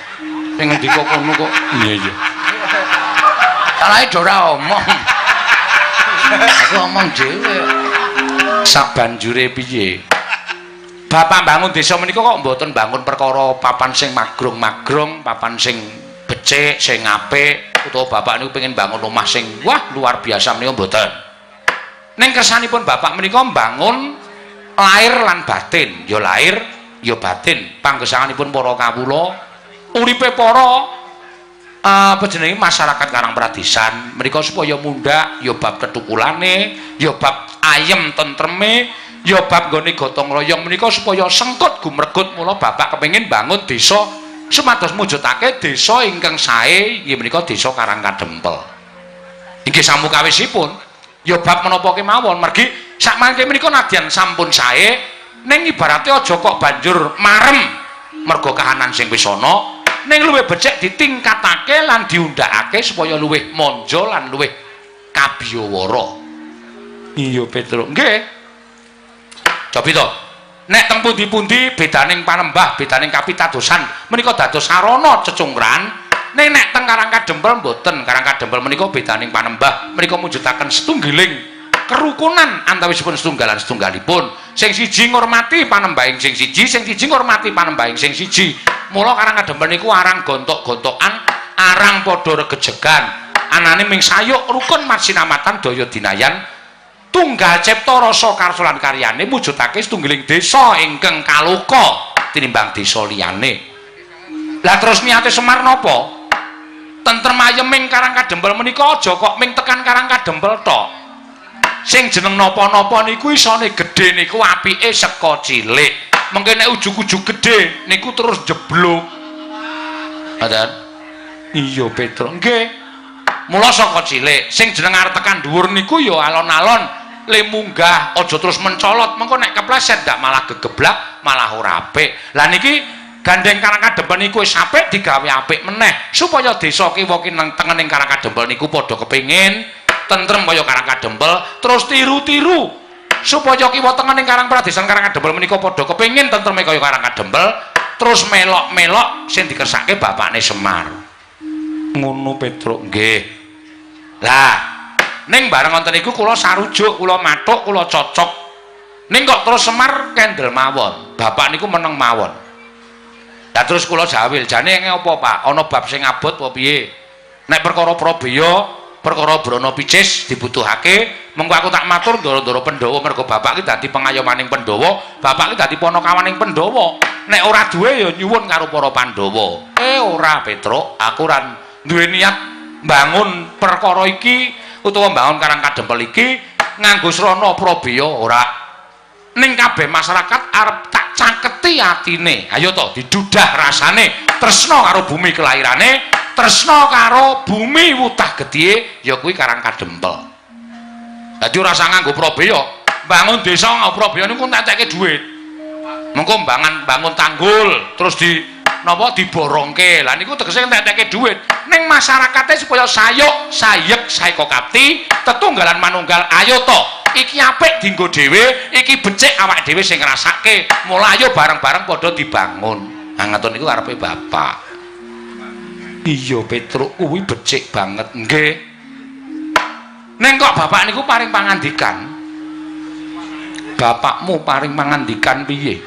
Sing ngendika kono kok. Iya. Salahe ora omong. Aku omong dhewe. Sabanjure piye? Bapak bangun desa menika kok mboten bangun perkara papan sing magrong-magrong, papan sing becik, sing apik, utawa bapak niku pengen bangun omah sing wah luar biasa menika mboten. Ning kersanipun bapak menika bangun lahir lan batin, ya lahir, ya batin. Panggesanganipun para kawula, uripe para apa jenenge masyarakat Karang Pradesan menika supaya mundhak ya bab ketukulane ya bab ayem tentreme ya bab nggone gotong royong menika supaya sengkut gumregut mula bapak kepengin bangun desa sumados mujudake desa ingkang sae inggih menika desa Karang Kadempel. Inggih samukawisipun ya bab menapa kemawon mergi sakmangke menika nadyan sampun sae ning ibarate aja kok banjur marem mergo kahanan sing wis ana ning luwih becik ditingkatake lan diundhakake supaya luwih monjo lan luwih kabiyawara. Iya Petro. Nggih. Cobi to. Nek teng pundi-pundi bedaning panembah, bedaning kapitadosan menika dados sarana cecungkran. Ning nek teng Karang Kadempel mboten. Karang Kadempel menika bedaning panembah, menika mujudaken setunggiling kerukunan antawisipun setunggalan setunggalipun. Sing siji ngurmati panembahing sing siji ngurmati panembahing sing siji. Mula Karang Kadempel niku arang gontok-gontokan, arang padha regejegan, anane ming sayuk rukun marsinamatan daya dinayan tunggal cipta rasa karsa lan karyane mujudake setunggiling desa ingkang kaloka tinimbang desa liyane. Lah terus niate Semar napa? Tentrem ayeming Karang Kadempel menika aja kok ming tekan Karang Kadempel tok. Sing jeneng napa-napa niku isone gedhe niku apike saka cilik. Mengke nek ujug-ujug gedhe niku terus jeblok. Ngoten. Iya Petro. Nggih. Mula saka cilik sing jeneng arep tekan dhuwur niku ya alon-alon le munggah aja terus mencolot mengko nek kepleset ndak malah gegeblak malah ora apik. Lah niki gandeng Karang Kadempel niku wis apik digawe apik meneh supaya desa kiwa kineng tengening Karang Kadempel niku padha kepengin tentrem kaya Karang Kadempel terus tiru-tiru supaya kiwa tengening Karang Pradesan Karang Kadempel menika padha kepengin tentreme kaya Karang Kadempel terus melok-melok sing dikersake bapakne Semar. Ngono Petro. Nggih. Lah ning bareng wonten iku kula sarujuk, kula mathuk, kula cocok. Ning kok terus Semar kendel mawon. Bapak niku meneng mawon. Lah terus kula jawil, jane apa Pak? Ana bab sing abot apa piye? Nek perkara Prabeya, perkara Brana Picis dibutuhake, mengko aku tak matur ndara-ndara Pandhawa mergo bapak ki dadi pengayomaning Pandhawa, bapak ki dadi panakawaning Pandhawa. Nek ora duwe ya nyuwun karo para Pandhawa. Ora Petruk, aku ora duwe niat mbangun perkara iki utawa mbangun Karang Kadempel iki nganggo srana Prabeya ora. Ning kabeh masyarakat arep tak caketi atine. Ayo to didudah rasane tresna karo bumi kelahirane, tresna karo bumi wutah gedhe ya kuwi Karang Kadempel. Dadi ora usah nganggo Prabeya. Bangun desa nganggo Prabeya niku entekake dhuwit. Mengko bangun tanggul terus napa diborongke. Lah niku tegese entekake dhuwit. Ning masyarakate supaya sayuk, sayek, saeka kapti, tetunggalan manunggal. Ayo to, iki apik dienggo dhewe, iki becik awak dhewe sing ngrasake. Mula ayo bareng-bareng padha dibangun. Nah ngoten niku karepe bapak. Iya Petruk kuwi becik banget. Nggih. Ning kok bapak niku paring pangandikan? Bapakmu paring pangandikan piye?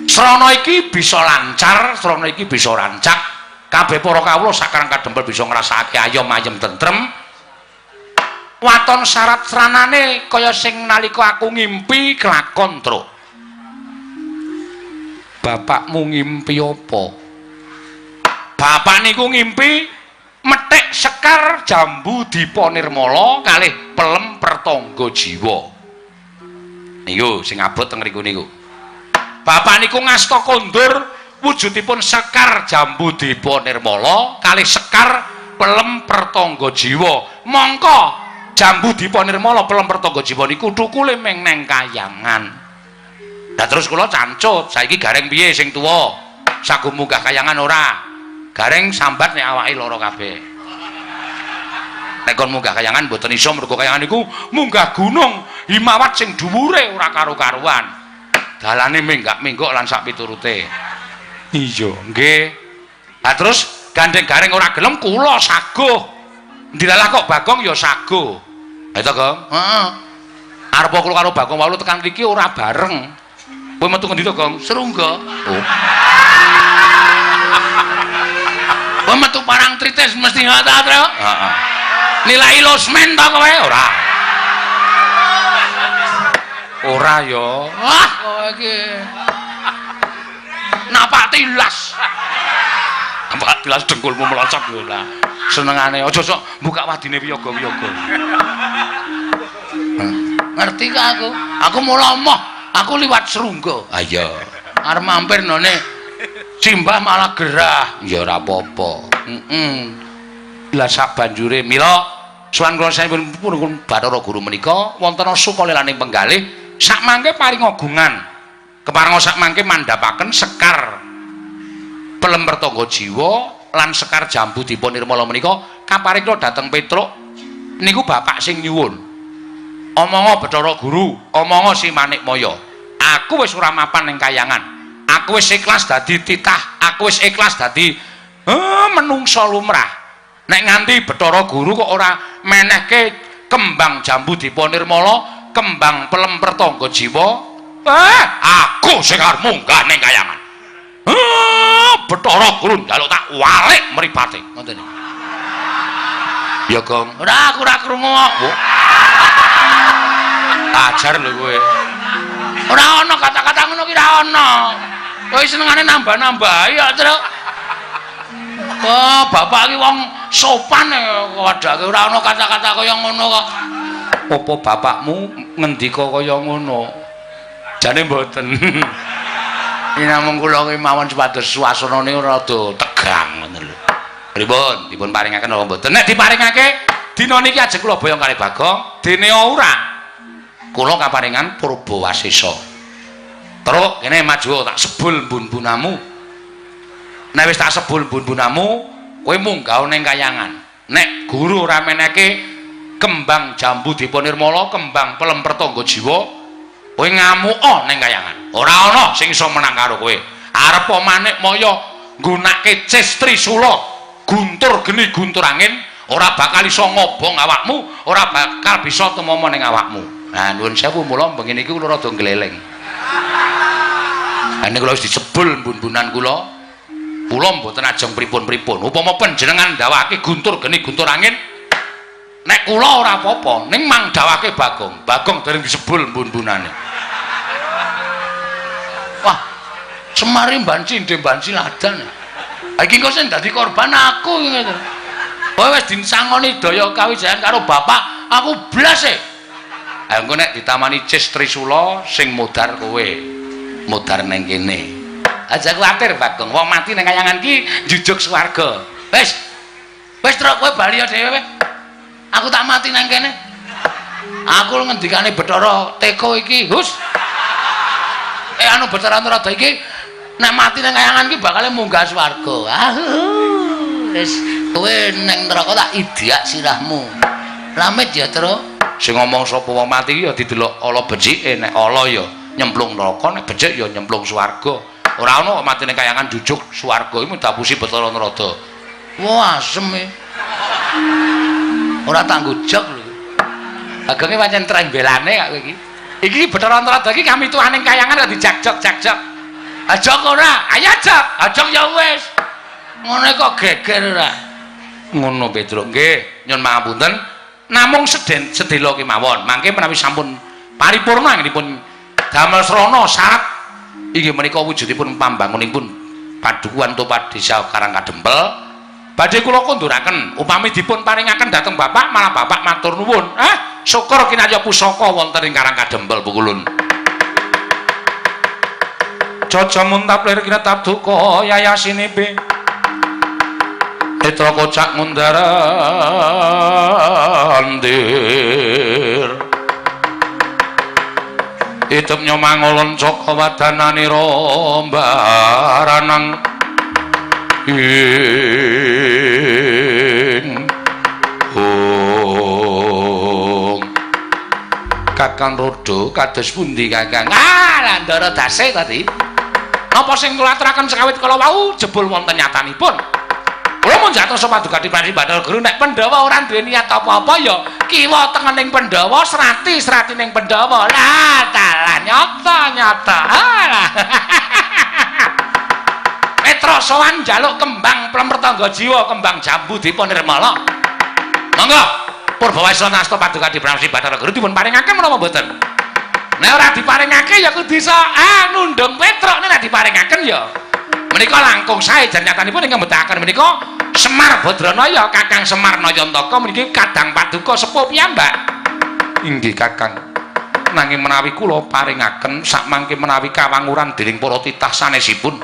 Srana iki bisa lancar, srana iki bisa rancak. Kabeh para kawula sak Karang Kadempel bisa ngrasakake ayom ayem tentrem. Waton syarat sranane kaya sing nalika aku ngimpi kelakon, Truk. Bapakmu ngimpi apa? Bapak niku ngimpi methek Sekar Jambu Dipa Nirmala kalih Pelem Pertangga Jiwa. Niku sing abot teng mriku niku. Bapak niku ngasta kondur wujudipun Sekar Jambu Dipa Nirmala kalih Sekar Pelem Pertangga Jiwa. Mongko Jambu Dipa Nirmala Pelem Pertangga Jiwa niku thukule ming neng Kayangan. Lah terus kula cancut, saiki gareng piye sing tuwa? Sagu munggah Kayangan ora? Gareng sambat nek awake lara kabeh. Nek kon munggah Kayangan mboten iso mergo Kayangan niku munggah gunung Himawat sing dhuwure ora karo-karuan. Dalane minggak-minggok lan sak piturute. Iya, nggih. Lah terus gandeng gareng ora gelem kula saguh. Ndilalah kok Bagong ya saguh. Ha to, Gong? Heeh. Arep kula karo Bagong walu tekan mriki ora bareng. Kowe metu ngendi to, Gong? Serungga. Oh. Kowe metu parang tritis mesti ngono to, heeh. Nilai losmen to kowe ora? Ora ya. Wah, kowe iki. Napak tilas. Napak tilas dengkulmu melocot lho lah. Senengane aja sok buka wadine wiyaga-wiyaga. Ngerti ka aku? Aku mula emoh, aku liwat Serungga. Ah iya. Arep mampir none Simbah malah gerah. Ya ora apa-apa. Lah sak banjure mila suwan kula sampun Bathara Guru menika wonten sukalelaning penggalih sak mangke paring agungan. Keparenga sak mangke mandhapaken Sekar Pelem Pertangga Jiwa lan Sekar Jambu Dipa Nirmala menika kaparingna dhateng Petruk niku bapak sing nyuwun. Omongga Bathara Guru, omongga Si Manikmaya. Aku wis ora mapan ning Kayangan. Aku wis ikhlas dadi titah, aku wis ikhlas dadi menungsa lumrah. Nek nganti Bathara Guru kok ora menehke kembang Jambu Dipa Nirmala, kembang Pelem Pertangga Jiwa, aku sing arep munggah ning Kayangan. Bathara Guru njaluk tak walik mripate. Ngoten niku. Ya, Gong. Ora aku ora krungu kok. Ajar lho kowe. Ora ana kata-kata ngono ki ora ana. Kowe senengane nambah-nambah ya, Truk. Oh, bapak ki wong sopan wadake ora ana kata-kata kaya ngono kok. Apa bapakmu ngendika kaya ngono? Jane mboten. Ini namung kula ki mawon supados suasanane rada tegang ngono lho. Pripun? Dipun paringaken apa mboten? Nek diparingake dina niki ajeng kula boyong kali Bagong, dene ora. Kula kaparingan Purbawasesa. Terus kene maju tak sebul mbun-bunamu. Nek wis tak sebul mbun-bunamu, kowe munggah ning kayangan. Nek guru ora meneke kembang jambu dipunirmala, kembang pelem pertangga jiwa, kowe ngamuka ning kayangan. Ora ana sing iso menang karo kowe. Arep manik moyo nggunakake cis trisula, guntur geni guntur angin, ora bakal iso ngobong awakmu, ora bakal bisa tumama ning awakmu. Nah, nuwun sewu mula bengi niki kula rada gleleng. Lah nek kula wis disebul mbun-mbunan kula, kula mboten ajeng pripun-pripun. Upama panjenengan ndawake guntur geni guntur angin, nek kula ora apa-apa, ning mang dawake Bagong. Bagong dereng disebul mbun-mbunane. Wah, semari banci ndek banci ladan. Iki kok sing dadi korban aku ngono. Kowe wis disangoni daya kawijayan karo bapak, aku blas e. Ha engko nek ditamani cis trisula sing modar kowe. Modar ning kene. Aja kuwatir Bagong, wong mati ning kayangan ki jujuk swarga. Wis. Wis truk kowe bali dhewe. Aku tak mati nang kene. Aku ngendikane Bathara Teka iki, hus. Anu Bathara Antarada iki nek mati nang kayangan ki bakal munggah swarga. Wis kowe ning neraka tak idiak sirahmu. Lamit ya, Tru. Sing ngomong sapa wong mati ya didelok ala becike, nek ala ya nyemplung neraka, nek becik ya nyemplung swarga. Ora ana kok mati ning kayangan jujuk swarga iki dapusi Bathara Antarada. Wah, asem e. Ora tanggo jog lho. Agonge pancen trembelane kok kowe iki. Iki Bathara Antarada iki kami tuaning kayangan kok dijak-jog. Ajog ora? Ayo jog. Ajog ya wis. Ngene kok geger ora. Ngono Petruk. Nggih, nyuwun pangapunten. Namung sedelo kemawon. Mangke menawi sampun paripurna nggihipun damel srana syarat inggih menika wujudipun pambangunipun padukuhan Topat Desa Karangkadempel. Badhe kula konduraken upami dipun paringaken dhateng Bapak malah Bapak matur nuwun. Syukur kinarya pusaka wonten ing Karangkadempel Pukulun. Jaja muntap lir kinetap duka yayasinipe. Petra kocak mundarandir. Hidup nyomangolon Joko wadanane rombaranang Kakang Rodo kados pundi Kakang? Landara dase tadi. Napa sing kula aturaken sekawit kala wau jebul wonten nyatanipun. Kula mun jatos paduka Dipati Bathara Guru nek Pandhawa ora duwe niat apa-apa ya kiwa tengening Pandhawa serati ning Pandhawa. Lah dalan nyata. Petra sowan njaluk kembang Plempertangga Jiwa, kembang jambu dipunirmala. Monggo Purbawasesa nasta paduka Dipati Bathara Guru dipun paringaken menapa mboten? Nek ora diparingake ya kudu iso nundung Petra, nek diparingaken ya menika langkung sae jan nyatanipun ingkang mbetahaken menika Semar Badranaya Kakang Semar Nayantaka mriki kadang paduka sepuh piyambak. Inggih Kakang. Nanging menawi kula paringaken sakmangke menawi kawanguran dening para titah sanesipun.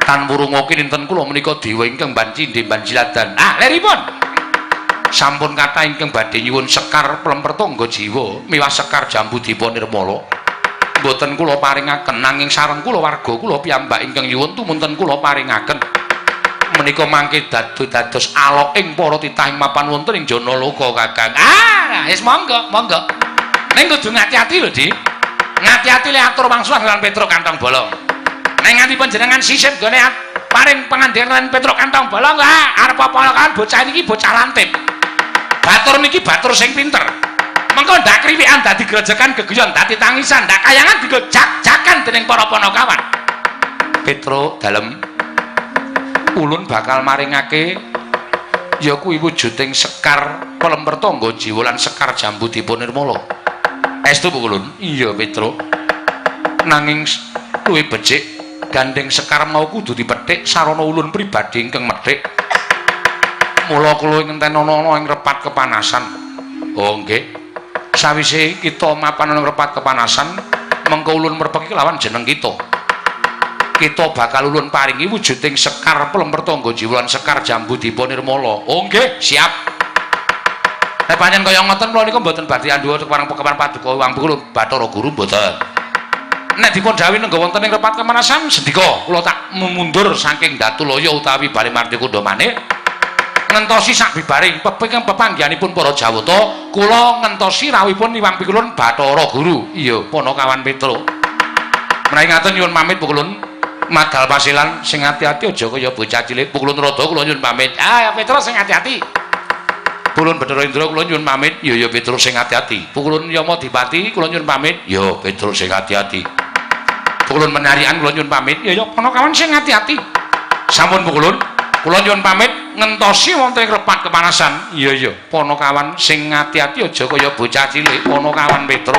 Tan wurungoke dinten kula menika dewa ingkang banci nggih banjiladan. Leripun. Sampun kathah ingkang badhe nyuwun sekar Plempertangga Jiwa miwah sekar jambu dipunirmala. Mboten kula paringaken nanging sareng kula warga kula piyambak ingkang nyuwun tumunten kula paringaken menika mangke dados alok ing para titah ing mapan wonten ing jana loka Kakang. Wis monggo. Ning kudu ngati-ati lho, Di. Ngati-ati le atur wangsulan lan Petruk Kantong Bolong. Ning nganti panjenengan sisip gone paring pangandikan Petruk Kantong Bolong, arep apa kan bocah niki bocah lantip. Batur niki batur sing pinter. Mengko ndak kriwikan dadi grejekan geguyon dadi tangisan, ndak kayangan digojak-jakan dening para panakawan. Petruk dalem ulun bakal maringake ya kuwi wujuding Sekar Pelemper Tangga Jiwa lan Sekar Jambu Dipunirmala. Estu Pukulun? Iya, Petro. Nanging luwih becik gandeng Sekar mau kudu dipethik sarana ulun pribadi ingkang methik. Mula kula ngenten ana ing repat kepanasan. Oh, nggih. Sawise kita mapan ana repat kepanasan, mengko ulun merpeki lawan jeneng kita. Kita bakal ulun paringi wujuding Sekar Pelemper Tangga Jiwa lan Sekar Jambu Dipunirmala. Oh, nggih, siap. Nek pancen kaya ngoten kula niku mboten badhe andhuwa kepareng Pekeman Paduka Wang Pukulun Bathara Guru mboten. Nek dipun dawuhi nenggo wonten ing repat kepanasan sendika kula tak mundur saking Datulaya utawi Bali Marti Kundha Manik. Ngentosi sak bibaring pepanggihanipun para Jawata kula ngentosi rawuhipun Iwang Pikulun Bathara Guru. Iya, Panakawan Petro. Menawi ngaten nyuwun pamit Pukulun. Madal pasilan sing ati-ati aja kaya bocah cilik. Pukulun Rada kula nyuwun pamit. Ah, Petro sing ati-ati. Pukulun Bathara Indra kula nyuwun pamit. Ya Petro sing ati-ati. Pukulun Yama Dipati kula nyuwun pamit. Ya Petro sing ati-ati. Pukulun Menarian kula nyuwun pamit. Ya Panakawan sing ati-ati. Sampun Pukulun. Kula nyuwun pamit ngentosi wonten ing repat kepanasan. Iya, Panakawan sing ati-ati aja kaya bocah cilik. Panakawan Petro.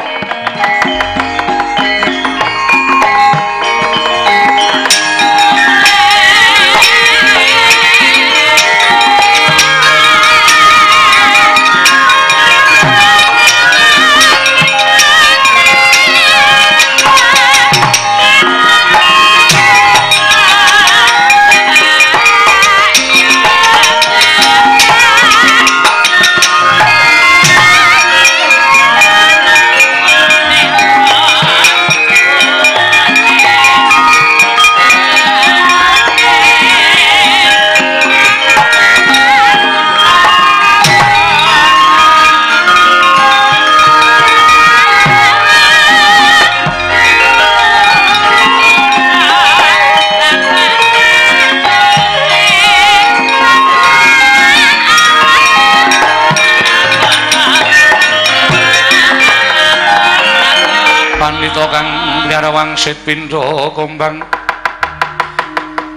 Panlita kang mliara wangsit pindha kombang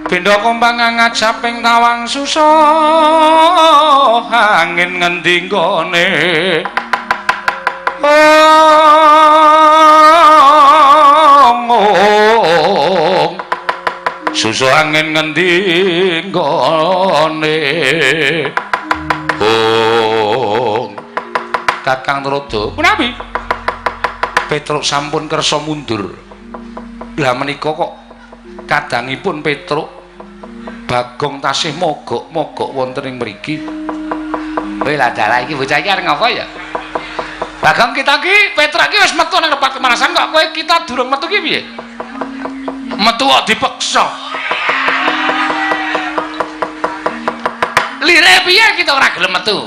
ngajaping tawang susah angin ngendi nggone susah angin ngendi nggone Kakang Trada punapi Petruk sampun kersa mundur. Lah menika kok kadangipun Petruk Bagong tasih mogok-mogok wonten ing mriki. Kowe lah dalah iki bocah iki arep ngapa ya? Bagong kita ki Petruk ki wis metu nang repat kemanasan kok kowe kita durung metu ki piye? Metu kok dipeksa. Lire piye kita ora gelem metu?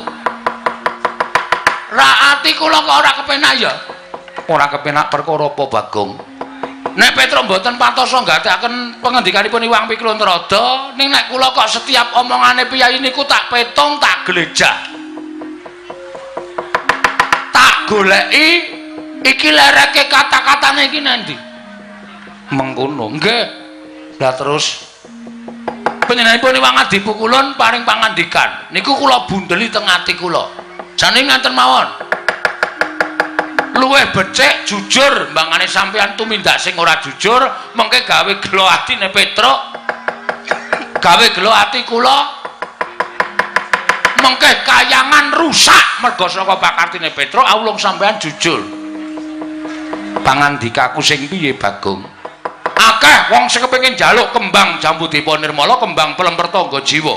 Ra ati kula kok ora kepenak ya? Ora kepenak perkara apa Bagong? Nek Petruk mboten pantosa nggadaken pangendikanipun Iwang Pikulun Rada, ning nek kula kok setiap omongane piyai niku tak petung, tak glejah. Tak goleki iki lereke kata-katane iki nendi? Mengkono. Nggih. Lah terus panjenenganipun Iwang Adi Pukulun paring pangandikan. Niku kula bundeli teng ati kula. Jane ngaten mawon. Luwih becik jujur mbangane sampeyan tumindak sing ora jujur mengke gawe gelo atine Petruk gawe gelo ati kula mengke kayangan rusak merga saka pakartine Petruk awulung sampeyan jujur pangandikaku sing piye Bagong akeh wong sing kepengin njaluk kembang Jambu Dipunirmala kembang Pelemper Tangga Jiwa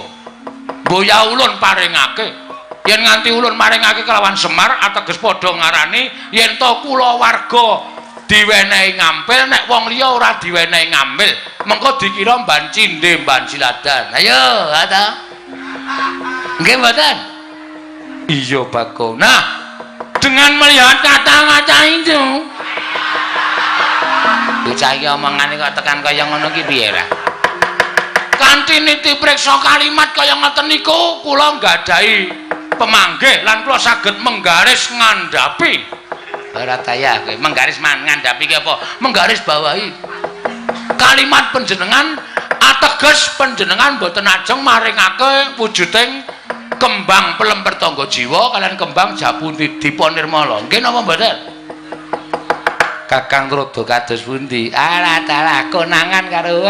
mboya ulun paringake yen nganti ulun maringake kelawan Semar ateges padha ngarani yen to kula warga diwenehi ngampil nek wong liya ora diwenehi ngampil mengko dikira mban cindhe mban ciladan ayo ta nggih mboten iya Bagong nah dengan melihat kata-kata itu bocah iki omongane kok tekan kaya ngono ki piye ra kanthi niti priksa kalimat kaya ngoten niku kula nggadahi pemanggih lan kula saged menggaris ngandhapi ora daya kowe menggaris ngandhapi ki apa menggaris bawahi kalimat panjenengan ateges panjenengan boten ajeng maringake wujuding kembang pelem pertangga jiwa kalian kembang jabu diponirmala. Nggih napa mboten? Kakang Trada kados pundi? Alah dalah konangan karo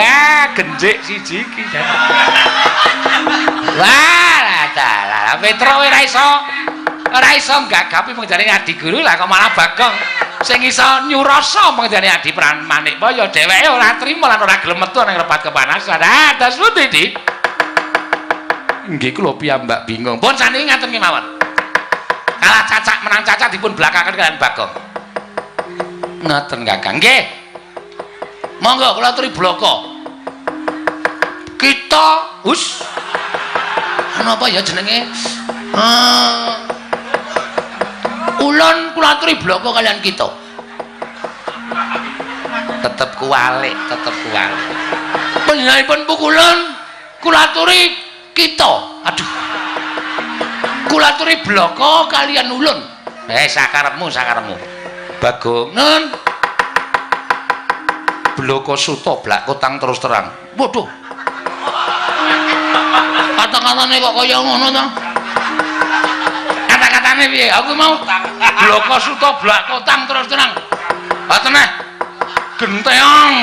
genjik siji iki. Wah, dalah Petra ora iso gagapi mung jane Adi Guru lah kok malah Bagong sing iso nyurasa mung jane Adi Pranikmaya dheweke ora trima lan ora gelem metu nang repat kepanasan. Ah, das pundi, Dik? Nggih kula piyambak bingung. Pun saniki ngaten kemawon. Kalah cacak menang cacak dipun blakaken kalian Bagong. Ngoten Kakang. Nggih. Monggo kula aturi blaka. Kita napa ya jenenge? Ulun kula aturi blaka kalian kita. Tetep kuwalik. Panjenenganipun pukulan kula aturi kita. Aduh. Kula aturi blaka kalian ulun. Sakarepmu. Bagong. Nun. Blaka suta blak kotang terus terang. Waduh. Kata-katane kok kaya ngono to? Kata-katane piye? Aku mau blaka suta blak kotang terus terang. Mboten neh. Genteong.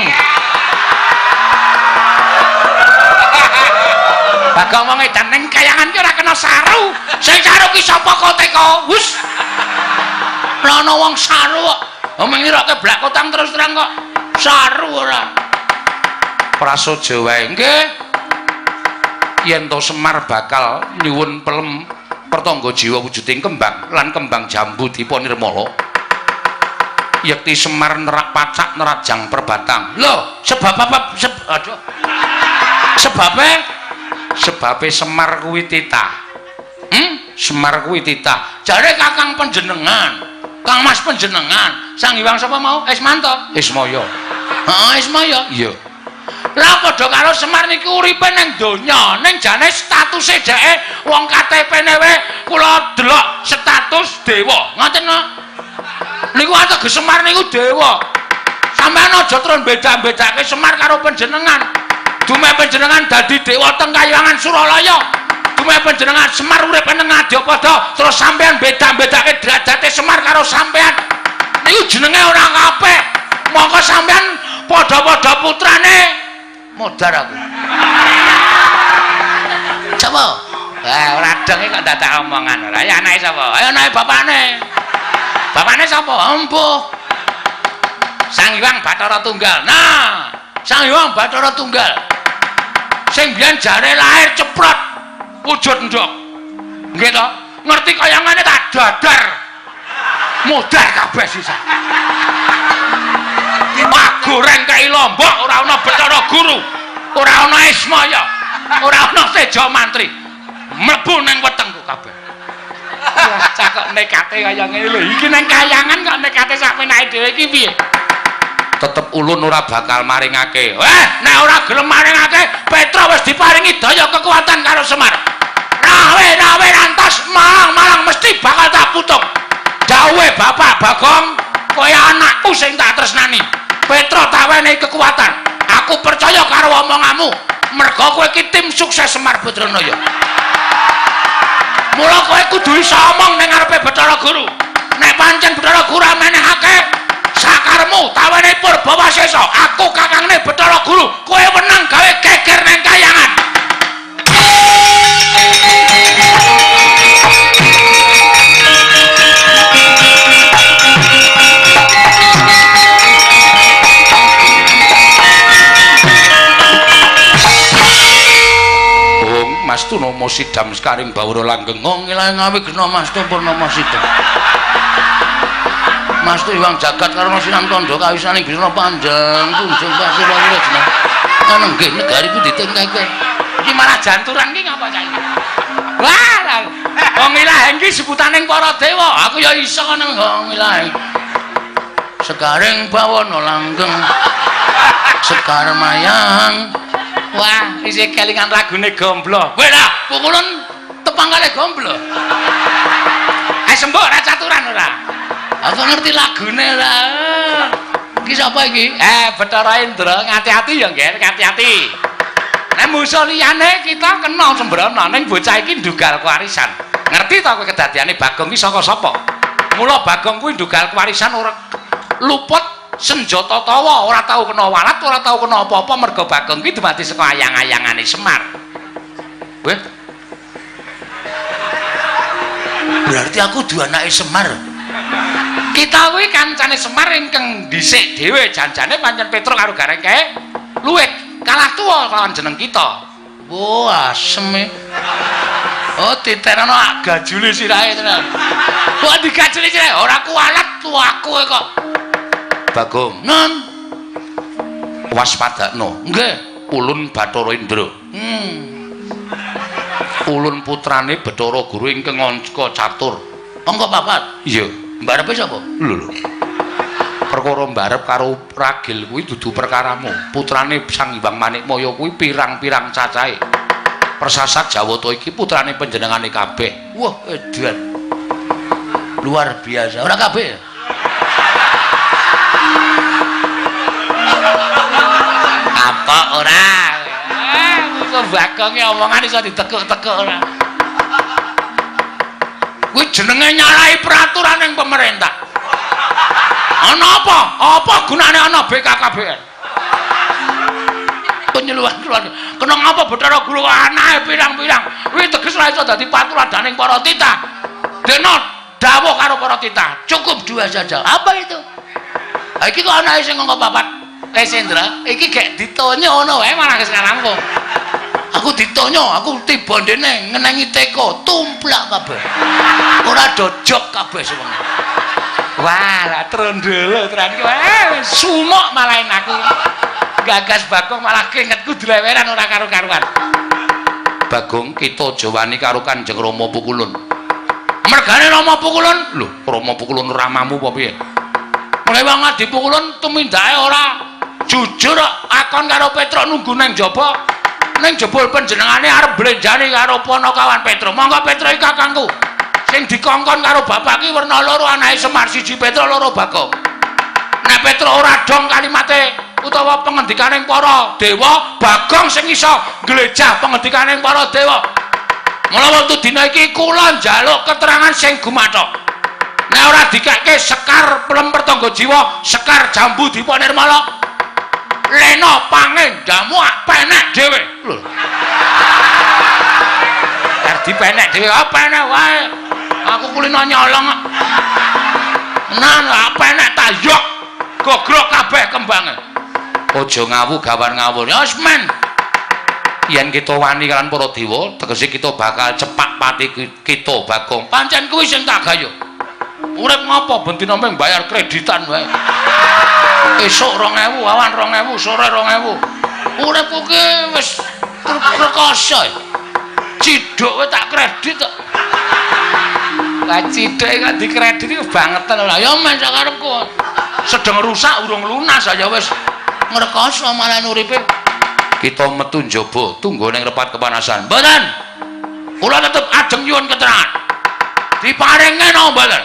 Bagong wong edan ning kayangan ki ora kena saru. Sing saru ki sapa kok teko? Wus. Ana wong saru kok. Mengiroke blak kotang terus terang kok. Saru ora. Prasaja wae nggih. Yen to Semar bakal nyuwun pelem pertangga jiwa wujuding kembang lan kembang jambu diponirmala. Yekti Semar nerak pacak nerajang perbatang. Lho, sebab apa? Aduh. Sebabe Semar kuwi titah. Semar kuwi titah. Jare Kakang panjenengan, Kang Mas panjenengan, Sang Hyang sapa mau? Ismanta. Ismaya. Heeh, Ismaya. Iya. Lah padha karo Semar niki uripe ning donya, ning jane statuse dheke wong KTP-ne wae kula delok status dewa. Ngoten kok. Niku ateges Semar niku dewa. Sampeyan aja terus beda-bedake Semar karo panjenengan. Dume panjenengan dadi dewa teng Kahyangan Suralaya. Dume panjenengan Semar urip ning Ngadyapada, terus sampeyan beda-bedake derajate Semar karo sampeyan. Niku jenenge ora apik. Mongko sampeyan padha-padha putrane. Modar aku. Sapa? Ora denge kok dadak omongan ora. Ya anake sapa? Ayo anake bapakne. Bapakne sapa? Empuh. Sang Hyang Bathara Tunggal. Nah, Sang Hyang Bathara Tunggal. Sing biyen jare lahir ceprot wujud ndok. Nggih to? Ngerti kayangane tak dadar. Modar kabeh sisa. Magoreng kai Lombok ora ana Bathara Guru, ora ana Ismaya, ora ana Teja Mantri. Mlebu ning wetengku kabeh. Wah, cakok nekate kaya ngene lho. Iki ning kayangan kok nekate sak penake dhewe iki piye? Tetep ulun ora bakal maringake. Nek ora gelem maringake, Petra wis diparingi daya kekuatan karo Semar. Rawe rantas malang mesti bakal tak putung. Dawuhe Bapak Bagong, kaya anakku sing tak tresnani. Petra tawenehi kekuatan. Aku percaya karo omonganmu. Merga kowe iki tim sukses Semar Badranaya. Mula kowe kudu iso omong ning ngarepe Bathara Guru. Nek pancen Bathara Guru menehake sakarmu tawenehi Purbawasesa, aku kakangne Bathara Guru, kowe menang gawe geger ning kayangan. Mastu Nomo Sidam Sekaring Bawra Langgeng ngilang ngawi gena Mastu Purnomo Sidam. Mastu Hyang Jagat karo Sinang Tandha kawisaning Bisna Panjang kunjung pasir wae jeneng. Ana nggih negari ku ditengkake. Iki malah janturan ki ngapa cah iki? Wah, wong ilahe iki sebutaning para dewa. Aku ya iso nang wong ilahe. Sekaring Bawana Langgeng. Sekar Mayang. Wah, isih kelingan lagune Gomblo. Kowe lah, pukulun tepang kali Gomblo. Sembok ora caturan ora. Aku ngerti lagune ora. Iki sapa iki? Bathara Indra, ngati-ati ya, Nggih, ngati-ati. musuh liyane kita kena sembrono ning bocah iki ndugal kewarisan. Ngerti ta kowe kedadiane Bagong iki saka sapa? Mula Bagong kuwi ndugal kewarisan ora luput senjata tawa, ora tau kena walat, ora tau kena apa-apa mergo Bagong kuwi dumadi saka ayang-ayangane Semar. Weh. Berarti aku duwe anake Semar. Kita kuwi kancane Semar ingkang dhisik dhewe janjane pancen Petruk karo Garengke luwih kalah tuwa lawan jeneng kita. Wah, asem. Oh, diterano gajule sirahe tenan. Kok digajuli sirahe ora kualat tuaku kok. Bagong, "Non. Waspadakno." "Nggih, Ulun Bathara Indra." Ulun putrane Bathara Guru ingkang angka catur. Angka 4. Iya. Mbarepe sapa? Lho. Perkara mbarep karo ragil kuwi dudu perkaramu. Putrane Sang Hyang Manikmaya kuwi pirang-pirang cacahe. Persasat Jawata iki putrane panjenengane kabeh. Wah, edan. Luar biasa. Ora kabeh. Apa ora? Kok Bagong omongan iso ditekuk-tekuk ora? Kuwi jenenge nyalahi peraturan ning pemerintah. Ana apa? Apa gunane ana BKKBN? Penyeluhan keluarga. Kena ngapa Bathara Guru anake pirang-pirang. Kuwi teges ora iso dadi patuladaning para titah. Dene dawuh karo para titah, cukup 2 saja. Apa itu? Ha iki kok anake sing angka 4. Sendra, iki gek ditonyo ngono wae malah sekarang kok. Aku ditonyo, aku tiba ndene ngenengi teko, tumplak kabeh. Ora dojok kabeh semono. Wah, lah trondolo tenan iki wae sumuk malahin aku. Gagas Bagong malah keringetku dileweran ora karo-karuan. Bagong kita jawani karo Kanjeng Rama Pukulun. Mergane Rama Pukulun, lho, Rama Pukulun ramamu apa piye? Mulai wong Adi Pukulun tumindake ora jujur akon karo Petruk nunggu nang jaba. Ning jebul panjenengane arep blenjani karo Panakawan Petruk. Monggo Petruk iki kakangku. Sing dikongkon karo bapak ki werna loro anake Semar, siji Petruk, loro Bagong. Nek Petruk ora dong kalimate utawa pengendikaning para dewa, Bagong sing iso glejah pengendikaning para dewa. Mula wektu dina iki kula njaluk keterangan sing gumathok. Nek ora dikake Sekar Plemper Tangga Jiwa, Sekar Jambu Dipa Nirmala, Lena pangendamu penek dhewe. Lho. Dadi penek dhewe apa enek wae. Aku kulino nyolong. Nan penek tayok. Gogrok kabeh kembange. Aja ngawu gawan ngawur. Ya wis men. Yen kita wani kalian para dewa, tegese kita bakal cepak pati kita Bagong. Pancen kuwi sing tak gayo. Urip ngopo ben dina mung bayar kreditan wae. Esuk 2000, awan 2000, sore 2000. Uripku ki wis rekoso. Ciduk wae tak kredit kok. Lah ciduk kok dikredit iki bangetan lho. Ya men sak karepku. Sedeng rusak urung lunas aja wis ngrekoso malah uripe. Kita metu njaba tunggu ning repat kepanasan. Mboten. Kula tetep ajeng nyuwun keterangan. Diparinge napa mboten?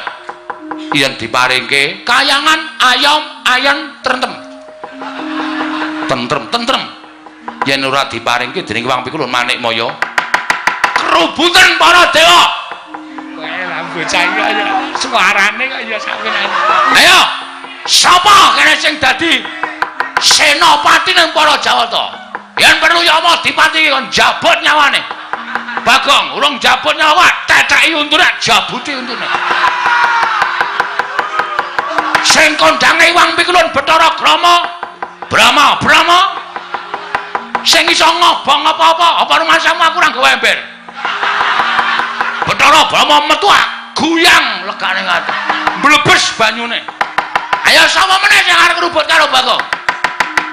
Yen diparingke kayangan ayam ayan tentrem. Tentrem. Yen ora diparingke dening Wang Pikulun Manikmaya, kerubutan para dewa. Wae lah bocah iki ya suarane kok ya sampeyan. Ayo, sapa kene sing dadi senopati ning para Jawata? Yen perlu ya Allah dipati kon jabut nyawane. Bagong urung jabut nyawa, teteki untune, jabuti untune. Sing kondange Wang Pikulun Bathara Brama sing iso ngobong apa-apa apa rumasamu aku ora gawe ember. Bathara Brama metu guyang legane ngati mlebes banyune. Ayo sapa meneh sing arep ngrubut karo Bagong?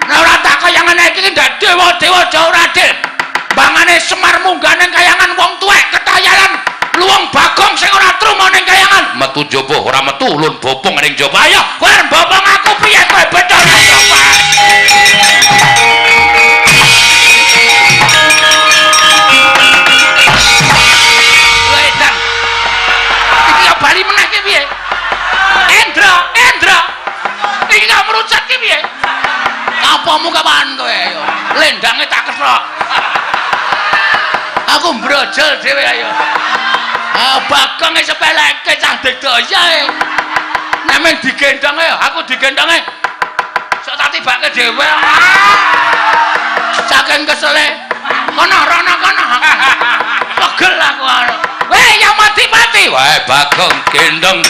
Nek ora tak kayangane iki ndak dewa-dewa jauh radil. Bangane Semar munggah ning kayangan wong tuwek ketayalan luwung Bagong sing ora truma ning kayangan. Metu njaba ora metu ulun bopong ning njaba. Ayo kowe bopong aku piye kowe Bathara Brama? Wedan. Iki bali meneh ki piye? Endra. Iki kamu rucat ki piye? Apamu kapan kowe? Lendange tak kesrok. Aku brojol dhewe ayo. Bagong sepeleke cah digdaya e. Nek men digendong e, aku digendong e. Sok tak tibake dhewe. Saking kesele. Kono rono kono. Pegel aku anu. Weh, yang mati-mati. Wae Bagong gendong.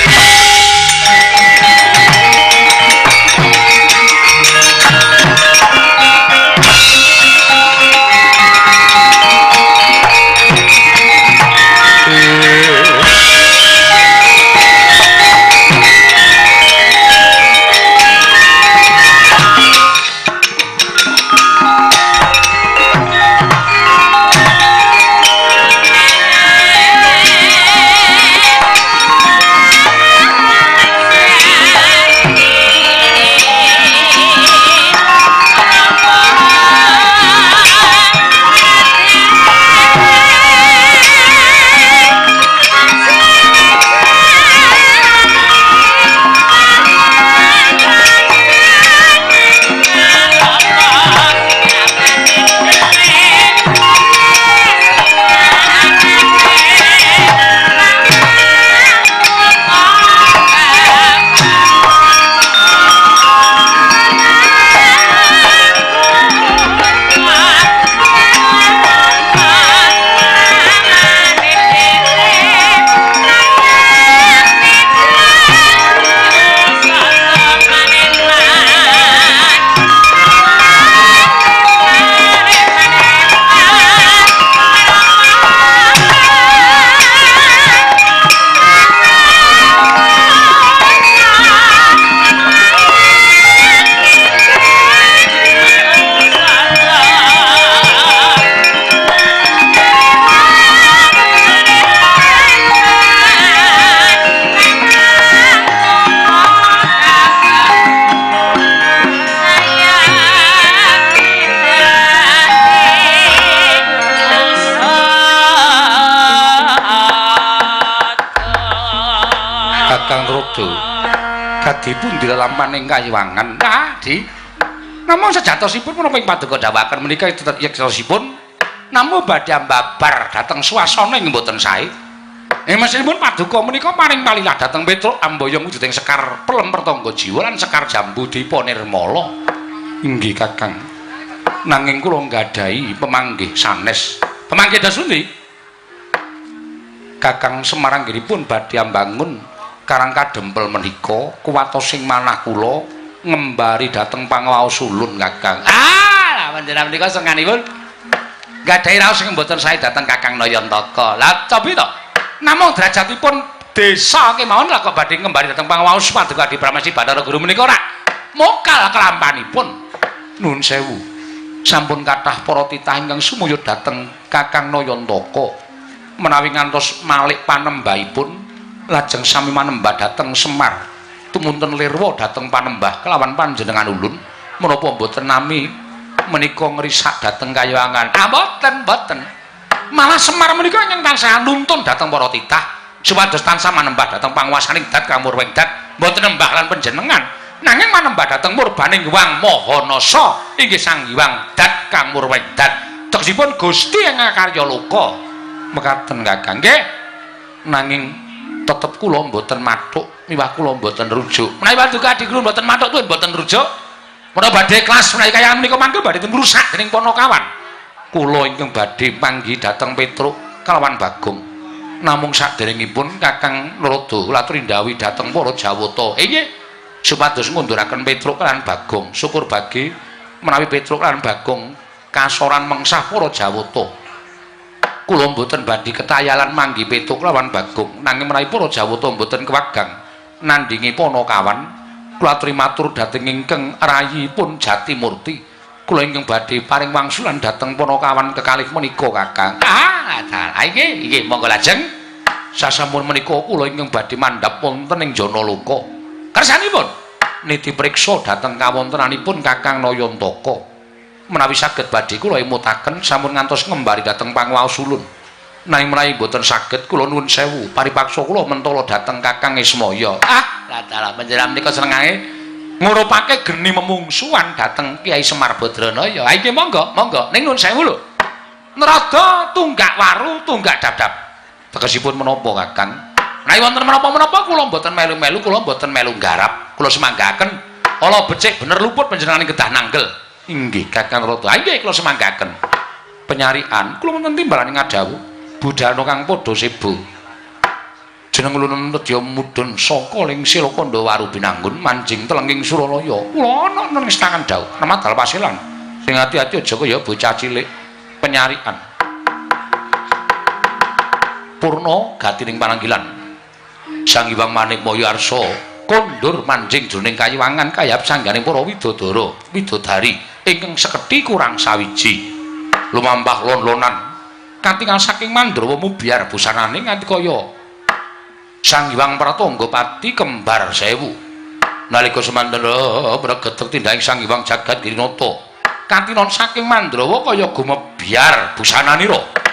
Kadipun dilelampaning kayiwangan. Nah, Di. Namung sejatosipun menapa ing paduka dawaken menika yektosipun namung badhe ambabar dhateng swasana ing mboten sae. Mesinipun paduka menika paring palilah dhateng Petruk amboyong wujuding Sekar Pelem Pertangga Jiwa lan Sekar Jambu Dipa Nirmala. Inggih Kakang. Nanging kula nggadahi pemanggih sanes. Pemanggih dasundi. Kakang Semar anggenipun badhe ambangun Karang Kadempel menika kuwatosing manah kula ngembari dhateng Pangwaos Ulun Kakang. Lah panjenengan menika senganipun gadhahi raos sing mboten sae dhateng Kakang Nayantaka. Lah cobi to. Namung derajatipun desa kemawon lah kok badhe ngembari dhateng Pangwaos paduka Adi Pramesti Bathara Guru menika ora mokal kelampanipun. Nuwun sewu. Sampun kathah para titah ingkang sumuyut dhateng Kakang Nayantaka menawi ngantos malih panembahipun lajeng sami manembah dhateng Semar tumunten lirwa dhateng panembah kelawan panjenengan ulun menapa mboten nami menika ngrisak dhateng kayiwangan. Mboten malah Semar menika ingkang tansah nuntun dhateng para titah supados tansah manembah dhateng panguwasaning Dat Kamurweng Dat mboten nembah lan panjenengan nanging manembah dhateng murbaning Hyang Mahanasa inggih Sang Hyang Dat Kamurweng Dat tegesipun Gusti ingkang karya loka mekaten Kakang nggih nanging tetep kula mboten mathuk miwah kula mboten rujuk menawi paduka Adi Guru mboten mathuk tuwin mboten rujuk menawi badhe kelas menawi kaya menika mangke badhe ngrusak dening Panakawan kula ingkang badhe manggi dhateng Petruk kalawan Bagong namung saderengipun Kakang Narada laturi ndhawuhi dhateng para Jawata nggih supados ngunduraken Petruk lan Bagong syukur bagi menawi Petruk lan Bagong kasoran mengsah para Jawata kula mboten badhe ketayalan manggi Petruk lawan Bagong nanging menawi para Jawata mboten kewagang nandingi Panakawan kula aturi matur dhateng ingkang rayipun Jatimurti kula ingkang badhe paring wangsulan dhateng Panakawan kekalih menika Kakang. Inggih monggo lajeng sasampun menika kula ingkang badhe mandhap wonten ing Janaloka kersanipun niti priksa dhateng kawontenanipun Kakang Nayantaka menawi saged badhe kula emutaken sampun ngantos ngembari dhateng Pangwaos Ulun. Nanging menawi boten saged kula nuwun sewu paripaksa kula mentala dhateng Kakang Ismaya. Dalah panjenengan menika senengane ngurupake geni memungsuhan dhateng Kiai Semar Badranaya. Nggih monggo ning nuwun sewu lho. Nerada tunggak waru tunggak dadap. Tegesipun menapa Kakang? Menawi wonten menapa-menapa kula mboten melu-melu, kula mboten melu nggarap. Kula semanggaken ala becik bener luput panjenengan kedah nanggel. Inggih Kakang Rada. Inggih kula semanggaken. Penyarian kula wonten timbalan ngadawu. Budhana kang padha sebo. Jeneng ulun nedya mudhun saka ling Silakanda Waru Binangun manjing telenging Suralaya. Kula ana nang istangan dawuh, namadal pasilan. Sing ati-ati aja kaya bocah cilik. Penyarian. Purna gatining pananggilan. Sang Hyang Manik Mayarsa kondur manjing jroning kayiwangan kayap sangganing para widodara, widodari ingkang sekethi kurang sawiji. Lumampah lon-lonan katingal saking Mandrawa mubyar busanane nganti kaya Sang Hyang Pratanggapati kembar 1000. Nalika semantara mregetek tindahing Sang Hyang Jagat Girinata katinon saking Mandrawa kaya gumebyar busananira.